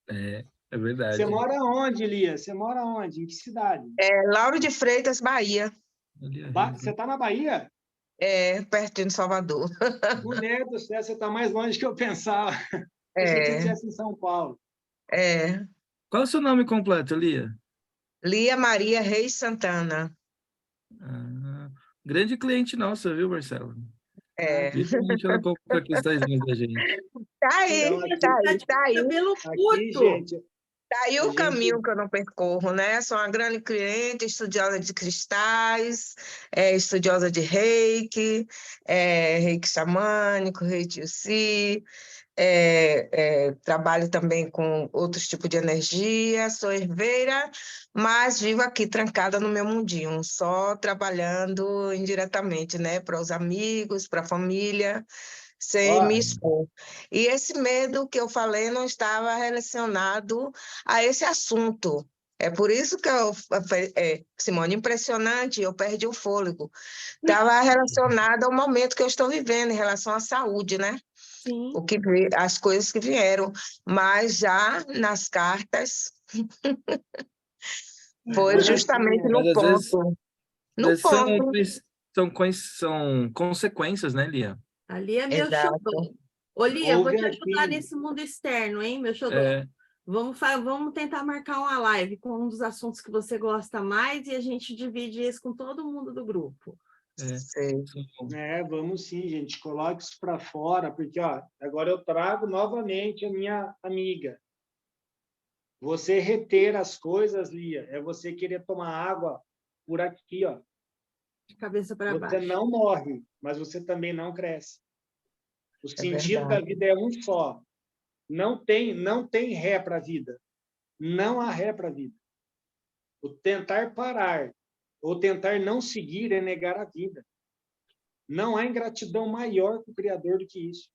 É verdade. Você mora onde, Lia? Você mora onde? Em que cidade? Lauro de Freitas, Bahia. Você está na Bahia? Perto de Salvador. Mulher do céu, você está mais longe que eu pensava. Eu achei que você estivesse em São Paulo. Qual é o seu nome completo, Lia? Lia Maria Reis Santana. Grande cliente nossa, viu, Marcelo? É. Literalmente ela compra questões da gente. Tá aí, Então, tá aí. Cabelo Aqui, curto. gente, Tá aí a o gente- caminho que eu não percorro, né? Sou uma grande cliente, estudiosa de cristais, estudiosa de reiki, reiki xamânico, reiki si, trabalho também com outros tipos de energia, sou herveira, mas vivo aqui trancada no meu mundinho, só trabalhando indiretamente, né? Para os amigos, para a família, sem ó, me expor. E esse medo que eu falei não estava relacionado a esse assunto. É por isso que Simone, impressionante, eu perdi o fôlego. Estava relacionado ao momento que eu estou vivendo em relação à saúde, né? Sim. As coisas que vieram, mas já nas cartas foi mas justamente assim, no Mas às vezes, ponto. No ponto, são consequências, né, Lia? Ali é meu exato. xodó. Ô, Lia, vou houve te ajudar aqui, nesse mundo externo, hein, meu xodó? É, Vamos tentar marcar uma live com um dos assuntos que você gosta mais e a gente divide isso com todo mundo do grupo. Sei. vamos sim, gente, coloque isso para fora, porque ó, agora eu trago novamente a minha amiga. Você reter as coisas, Lia, é você querer tomar água por aqui, ó. De cabeça para Você baixo. não morre, mas você também não cresce. O É sentido da verdade. vida é um só. Não tem ré para a vida. Não há ré para a vida. O tentar parar ou tentar não seguir é negar a vida. Não há ingratidão maior com o Criador do que isso.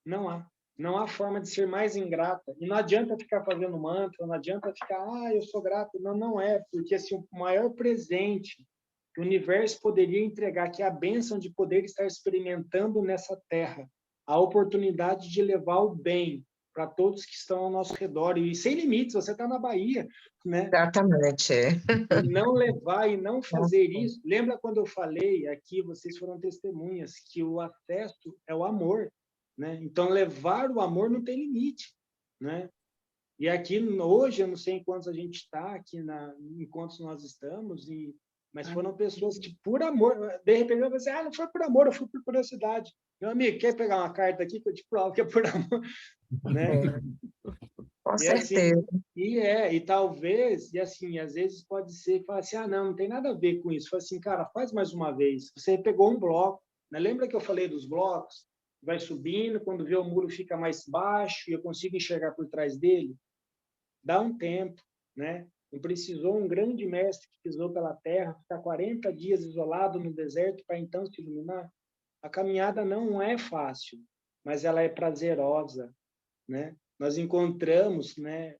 Não há. Não há forma de ser mais ingrata. E não adianta ficar fazendo mantra, não adianta ficar, eu sou grato. Não, não é. Porque assim, o maior presente que o universo poderia entregar, que é a bênção de poder estar experimentando nessa terra, a oportunidade de levar o bem para todos que estão ao nosso redor. E sem limites, você está na Bahia, né? Exatamente. E não levar e não fazer isso. Lembra quando eu falei aqui, vocês foram testemunhas, que o acesso é o amor, né? Então, levar o amor não tem limite, né? E aqui, hoje, eu não sei em quantos a gente está, aqui em quantos nós estamos, mas foram pessoas que, por amor, de repente, eu pensei, não foi por amor, eu fui por curiosidade. Meu amigo, quer pegar uma carta aqui que eu te provo que é por amor, né? Com E assim, certeza. e talvez, e assim, às vezes pode ser que fale assim, não tem nada a ver com isso. Fala assim, cara, faz mais uma vez. Você pegou um bloco, né? Lembra que eu falei dos blocos? Vai subindo, quando vê o muro fica mais baixo e eu consigo enxergar por trás dele. Dá um tempo, né? Não precisou um grande mestre que pisou pela terra ficar 40 dias isolado no deserto para então se iluminar. A caminhada não é fácil, mas ela é prazerosa, né? Nós encontramos, né,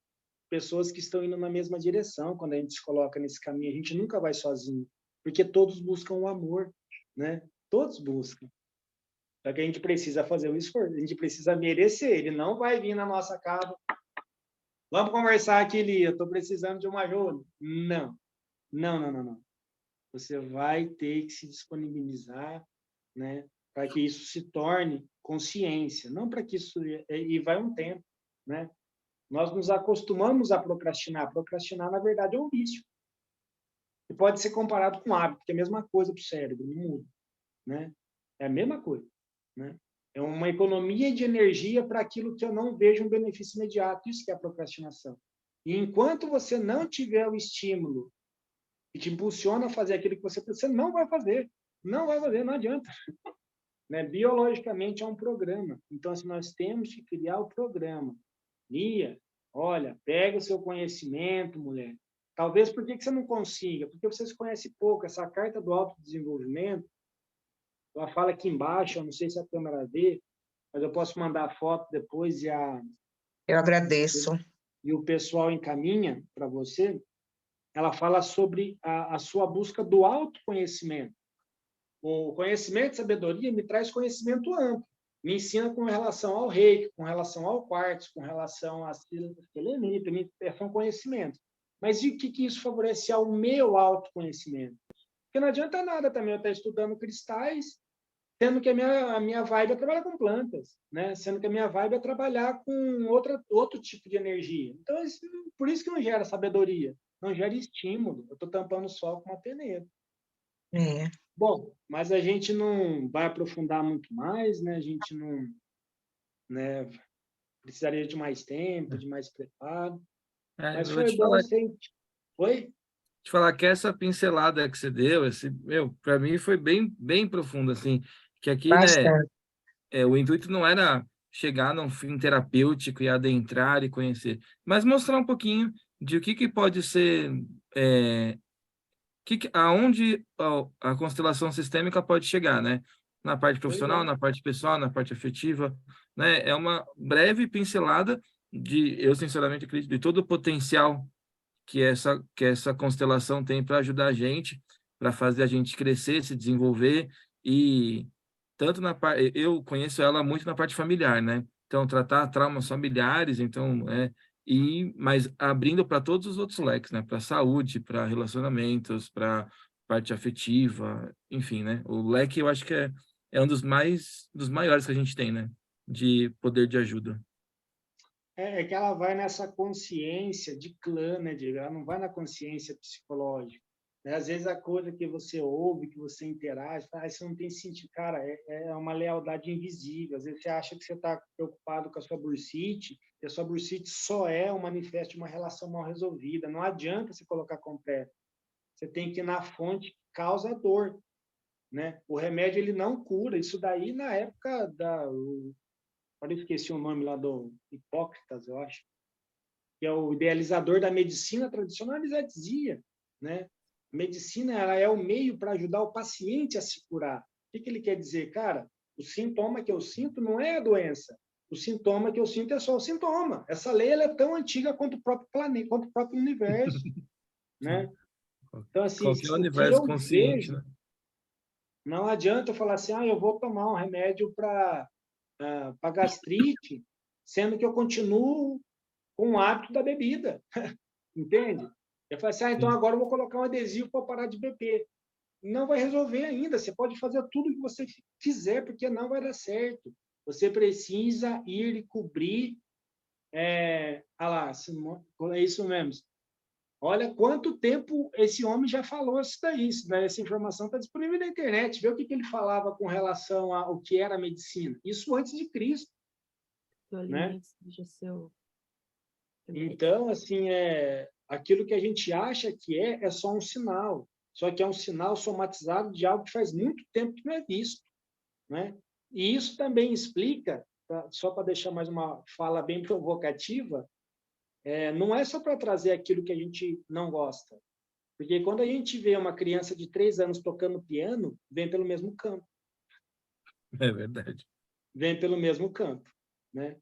pessoas que estão indo na mesma direção quando a gente se coloca nesse caminho. A gente nunca vai sozinho, porque todos buscam o amor, né? Todos buscam. Só que a gente precisa fazer o esforço, a gente precisa merecer. Ele não vai vir na nossa casa. Vamos conversar aqui, Lia. Estou precisando de uma ajuda. Não. Não, não, não, não. Você vai ter que se disponibilizar, né, para que isso se torne consciência, não para que isso... E vai um tempo, né? Nós nos acostumamos a procrastinar. Procrastinar, na verdade, é um vício. E pode ser comparado com hábito, que é a mesma coisa para o cérebro, não muda, né? É a mesma coisa, né? É uma economia de energia para aquilo que eu não vejo um benefício imediato. Isso que é a procrastinação. E enquanto você não tiver o estímulo que te impulsiona a fazer aquilo que você não vai fazer. Não vai fazer, não adianta. Né? Biologicamente é um programa. Então, assim, nós temos que criar o programa. Lia, olha, pega o seu conhecimento, mulher. Talvez por que você não consiga? Porque você se conhece pouco. Essa carta do autodesenvolvimento, ela fala aqui embaixo, eu não sei se a câmera vê, mas eu posso mandar a foto depois Eu agradeço. e o pessoal encaminha para você. Ela fala sobre a sua busca do autoconhecimento. O conhecimento e sabedoria me traz conhecimento amplo. Me ensina com relação ao reiki, com relação ao quartzo, com relação à selenita, são conhecimentos. Mas e o que isso favorece ao meu autoconhecimento? Porque não adianta nada também eu estar estudando cristais, sendo que a minha vibe é trabalhar com plantas, né? Sendo que a minha vibe é trabalhar com outro tipo de energia. Então, por isso que não gera sabedoria, não gera estímulo. Eu estou tampando o sol com uma peneira. É. Bom, mas a gente não vai aprofundar muito mais, né? A gente não, né? Precisaria de mais tempo, de mais preparo. Mas Eu vou foi te bom falar, sempre. Oi? que essa pincelada que você deu, para mim foi bem profundo, assim, que aqui, né, Bastante. o intuito não era chegar num fim terapêutico e adentrar e conhecer, mas mostrar um pouquinho de o que pode ser, aonde a constelação sistêmica pode chegar, né? Na parte Pois profissional, é. na parte pessoal, na parte afetiva, né? É uma breve pincelada eu sinceramente acredito, de todo o potencial que essa constelação tem para ajudar a gente, para fazer a gente crescer, se desenvolver e tanto na parte, eu conheço ela muito na parte familiar, né? Então tratar traumas familiares, então mas abrindo para todos os outros leques, né? Para saúde, para relacionamentos, para parte afetiva, enfim, né? O leque eu acho que é um dos maiores que a gente tem, né? De poder de ajuda. É que ela vai nessa consciência de clã, né, Diego? Ela não vai na consciência psicológica. Né? Às vezes a coisa que você ouve, que você interage, isso não tem sentido. Cara, é uma lealdade invisível. Às vezes você acha que você está preocupado com a sua bursite, e a sua bursite só é um manifesto de uma relação mal resolvida. Não adianta você colocar completo. Você tem que ir na fonte que causa a dor. Né? O remédio ele não cura. Isso daí, na época agora eu esqueci o nome lá do Hipócritas, eu acho, que é o idealizador da medicina tradicional, ele já dizia, né? A medicina ela é o meio para ajudar o paciente a se curar. O que ele quer dizer? Cara, o sintoma que eu sinto não é a doença. O sintoma que eu sinto é só o sintoma. Essa lei ela é tão antiga quanto o próprio planeta, quanto o próprio universo, né? Então, assim, Qualquer o que universo eu consciente, vejo, né? não adianta eu falar assim, eu vou tomar um remédio para gastrite, sendo que eu continuo com o hábito da bebida, entende? Eu falei assim, então Sim. agora eu vou colocar um adesivo para parar de beber. Não vai resolver ainda, você pode fazer tudo que você quiser, porque não vai dar certo. Você precisa ir e cobrir, é isso mesmo. Olha quanto tempo esse homem já falou isso daí, essa informação está disponível na internet, vê o que ele falava com relação ao que era a medicina. Isso antes de Cristo, O né? alimento seja seu remédio. Então, assim, aquilo que a gente acha que é só um sinal. Só que é um sinal somatizado de algo que faz muito tempo que não é visto, né? E isso também explica, só para deixar mais uma fala bem provocativa, não é só para trazer aquilo que a gente não gosta. Porque quando a gente vê uma criança de 3 anos tocando piano, vem pelo mesmo campo. É verdade. Vem pelo mesmo campo, né?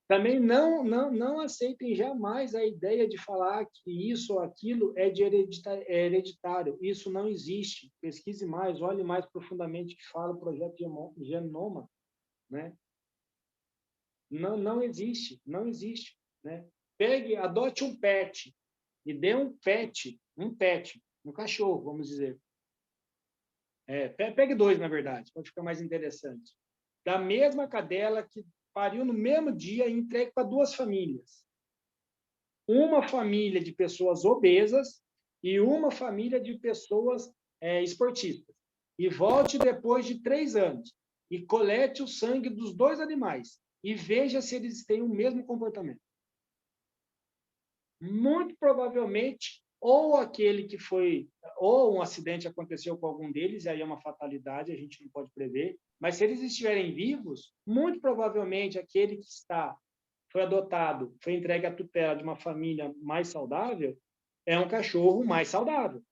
Também não aceitem jamais a ideia de falar que isso ou aquilo é hereditário. Isso não existe. Pesquise mais, olhe mais profundamente que fala o projeto Genoma, né? Não existe, não existe, né? Adote um pet e dê um pet, um cachorro, vamos dizer. Pegue 2, na verdade, para ficar mais interessante. Da mesma cadela que pariu no mesmo dia e entregue para 2 famílias. uma família de pessoas obesas e uma família de pessoas esportistas. E volte depois de 3 anos e colete o sangue dos 2 animais e veja se eles têm o mesmo comportamento. Muito provavelmente, ou aquele que foi, ou um acidente aconteceu com algum deles, e aí é uma fatalidade, a gente não pode prever, mas se eles estiverem vivos, muito provavelmente aquele que foi adotado, foi entregue à tutela de uma família mais saudável, é um cachorro mais saudável,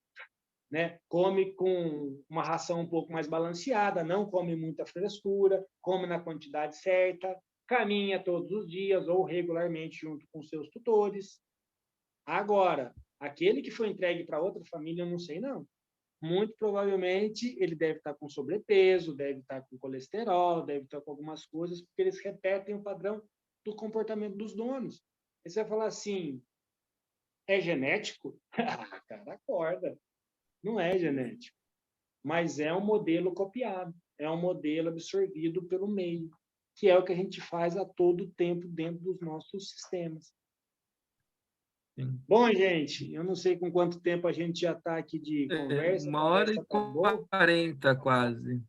né? Come com uma ração um pouco mais balanceada, não come muita frescura, come na quantidade certa, caminha todos os dias ou regularmente junto com seus tutores. Agora, aquele que foi entregue para outra família, eu não sei não. Muito provavelmente ele deve estar com sobrepeso, deve estar com colesterol, deve estar com algumas coisas, porque eles repetem o padrão do comportamento dos donos. Aí você vai falar assim, é genético? Ah, cara, acorda. Não é genético. Mas é um modelo copiado, é um modelo absorvido pelo meio, que é o que a gente faz a todo tempo dentro dos nossos sistemas. Sim. Bom, gente, eu não sei com quanto tempo a gente já está aqui de conversa. 1h40 quase.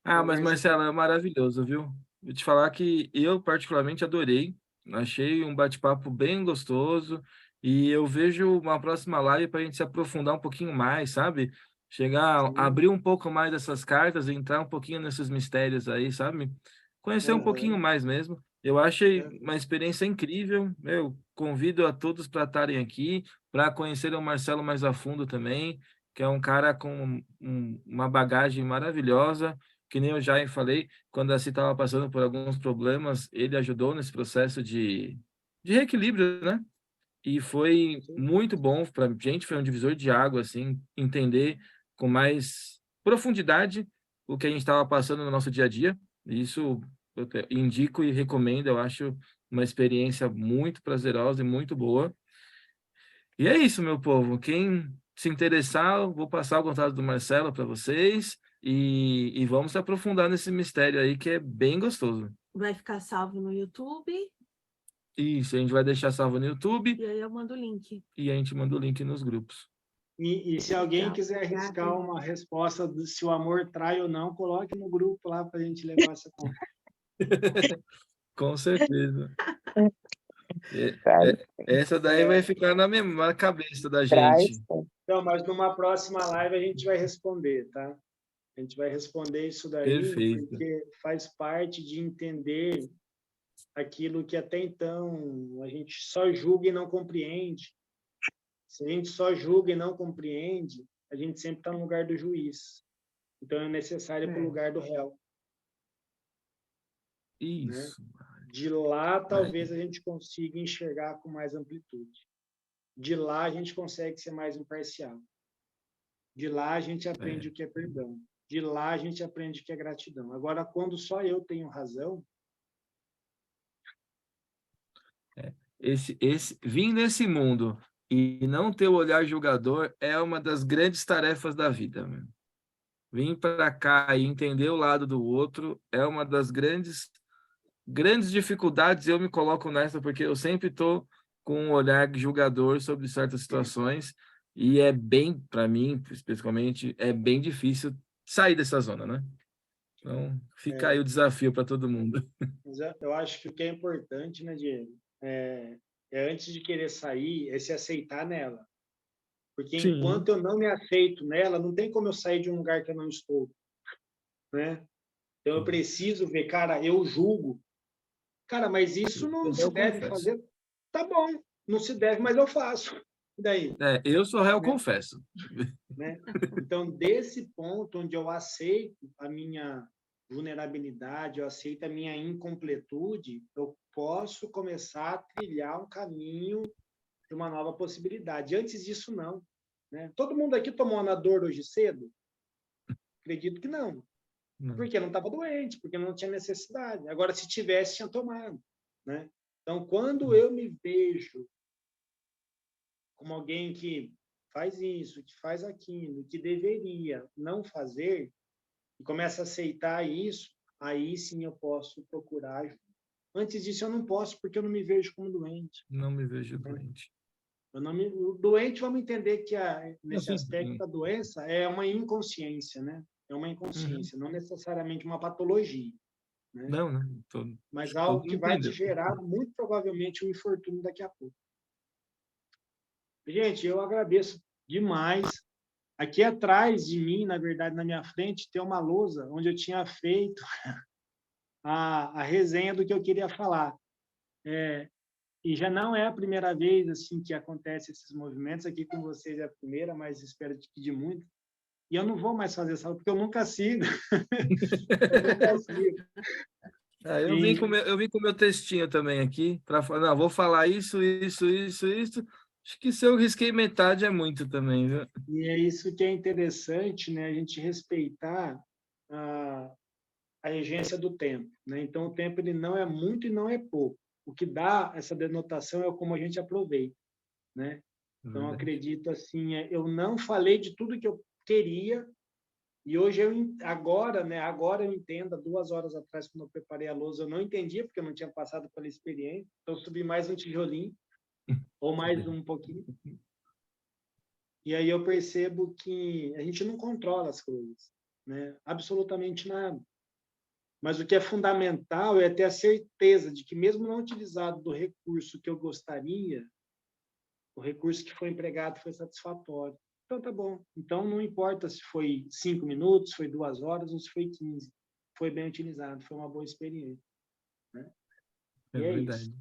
Ah, mas Conversa Marcelo, é maravilhoso, viu? Vou te falar que eu particularmente adorei. Achei um bate-papo bem gostoso e eu vejo uma próxima live para a gente se aprofundar um pouquinho mais, sabe? Chegar, abrir um pouco mais essas cartas, entrar um pouquinho nesses mistérios aí, sabe? Conhecer um pouquinho mais mesmo. Eu achei uma experiência incrível. Eu convido a todos para estarem aqui, para conhecer o Marcelo mais a fundo também, que é um cara com uma bagagem maravilhosa. Que nem eu já falei, quando a Ci estava passando por alguns problemas, ele ajudou nesse processo de reequilíbrio, né? E foi muito bom para a gente, foi um divisor de água, assim, entender com mais profundidade o que a gente estava passando no nosso dia a dia. Isso eu indico e recomendo, eu acho uma experiência muito prazerosa e muito boa. E é isso, meu povo. Quem se interessar, eu vou passar o contato do Marcelo para vocês e vamos se aprofundar nesse mistério aí que é bem gostoso. Vai ficar salvo no YouTube Isso, a gente vai deixar salvo no YouTube e aí eu mando o link. e a gente manda o link nos grupos. E se alguém Legal. quiser arriscar Obrigada. uma resposta se o amor trai ou não, coloque no grupo lá para a gente levar essa conversa. Com certeza. Traz, Essa daí vai ficar na cabeça da traz, gente. Então, mas numa próxima live a gente vai responder, tá? A gente vai responder isso daí, Perfeito. porque faz parte de entender aquilo que até então a gente só julga e não compreende. Se a gente só julga e não compreende, a gente sempre está no lugar do juiz. Então, é necessário ir para o lugar do réu. Isso. De lá, talvez a gente consiga enxergar com mais amplitude. De lá, a gente consegue ser mais imparcial. De lá, a gente aprende o que é perdão. De lá, a gente aprende o que é gratidão. Agora, quando só eu tenho razão... Vir nesse mundo e não ter o olhar julgador é uma das grandes tarefas da vida, meu. Vir para cá e entender o lado do outro é uma das grandes dificuldades. Eu me coloco nessa porque eu sempre estou com um olhar julgador sobre certas situações e é bem, para mim, especificamente, é bem difícil sair dessa zona, né? Então, fica aí o desafio para todo mundo. Eu acho que o que é importante, né, Diego, antes de querer sair, é se aceitar nela. Porque Sim. enquanto eu não me aceito nela, não tem como eu sair de um lugar que eu não estou, né? Então, eu preciso ver, cara, eu julgo. Cara, mas isso não se deve fazer. Tá bom, não se deve, mas eu faço. E daí? Eu sou réu, confesso. Né? Então, desse ponto onde eu aceito a minha vulnerabilidade, eu aceito a minha incompletude, eu posso começar a trilhar um caminho de uma nova possibilidade. Antes disso, não. Né? Todo mundo aqui tomou Anador hoje cedo? Acredito que não. Porque não estava doente, porque não tinha necessidade. Agora, se tivesse, tinha tomado. Né? Então, quando eu me vejo como alguém que faz isso, que faz aquilo, que deveria não fazer, e começa a aceitar isso, aí sim eu posso procurar ajuda. Antes disso, eu não posso, porque eu não me vejo como doente. Não me vejo doente. O doente, vamos entender que nesse Sim, aspecto sim. da doença é uma inconsciência, né? É uma inconsciência, não necessariamente uma patologia, né? Não, Mas todo algo mundo que vai te entendeu. gerar, muito provavelmente, um infortúnio daqui a pouco. Gente, eu agradeço demais. Aqui atrás de mim, na verdade, na minha frente, tem uma lousa onde eu tinha feito a resenha do que eu queria falar. E já não é a primeira vez assim que acontece esses movimentos. Aqui com vocês é a primeira, mas espero te pedir muito. E eu não vou mais fazer essa, porque eu nunca sigo. Eu nunca sigo. Eu vim com o meu textinho também aqui, para falar, não, vou falar isso. Acho que se eu risquei metade é muito também, viu? E é isso que é interessante, né? A gente respeitar a regência do tempo, né? Então, o tempo ele não é muito e não é pouco. O que dá essa denotação é como a gente aproveita, né? Então, acredito assim, eu não falei de tudo que eu queria, e hoje agora, né? Agora eu entendo. Há 2 horas atrás, quando eu preparei a lousa, eu não entendia porque eu não tinha passado pela experiência. Então, eu subi mais um tijolinho ou mais um pouquinho. E aí eu percebo que a gente não controla as coisas, né? Absolutamente nada. Mas o que é fundamental é ter a certeza de que, mesmo não utilizado do recurso que eu gostaria, o recurso que foi empregado foi satisfatório. Então, tá bom. Então, não importa se foi 5 minutos, foi 2 horas ou se foi 15. Foi bem utilizado, foi uma boa experiência, né? É E é isso. verdade.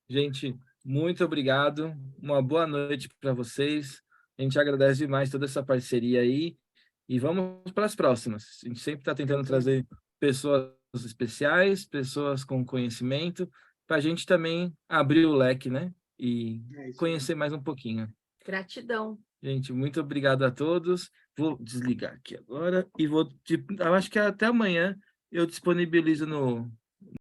Gente, muito obrigado. Uma boa noite para vocês. A gente agradece demais toda essa parceria aí. E vamos para as próximas. A gente sempre está tentando trazer pessoas especiais, pessoas com conhecimento, para a gente também abrir o leque, né? E É isso. conhecer mais um pouquinho. Gratidão. Gente, muito obrigado a todos. Vou desligar aqui agora e eu acho que até amanhã eu disponibilizo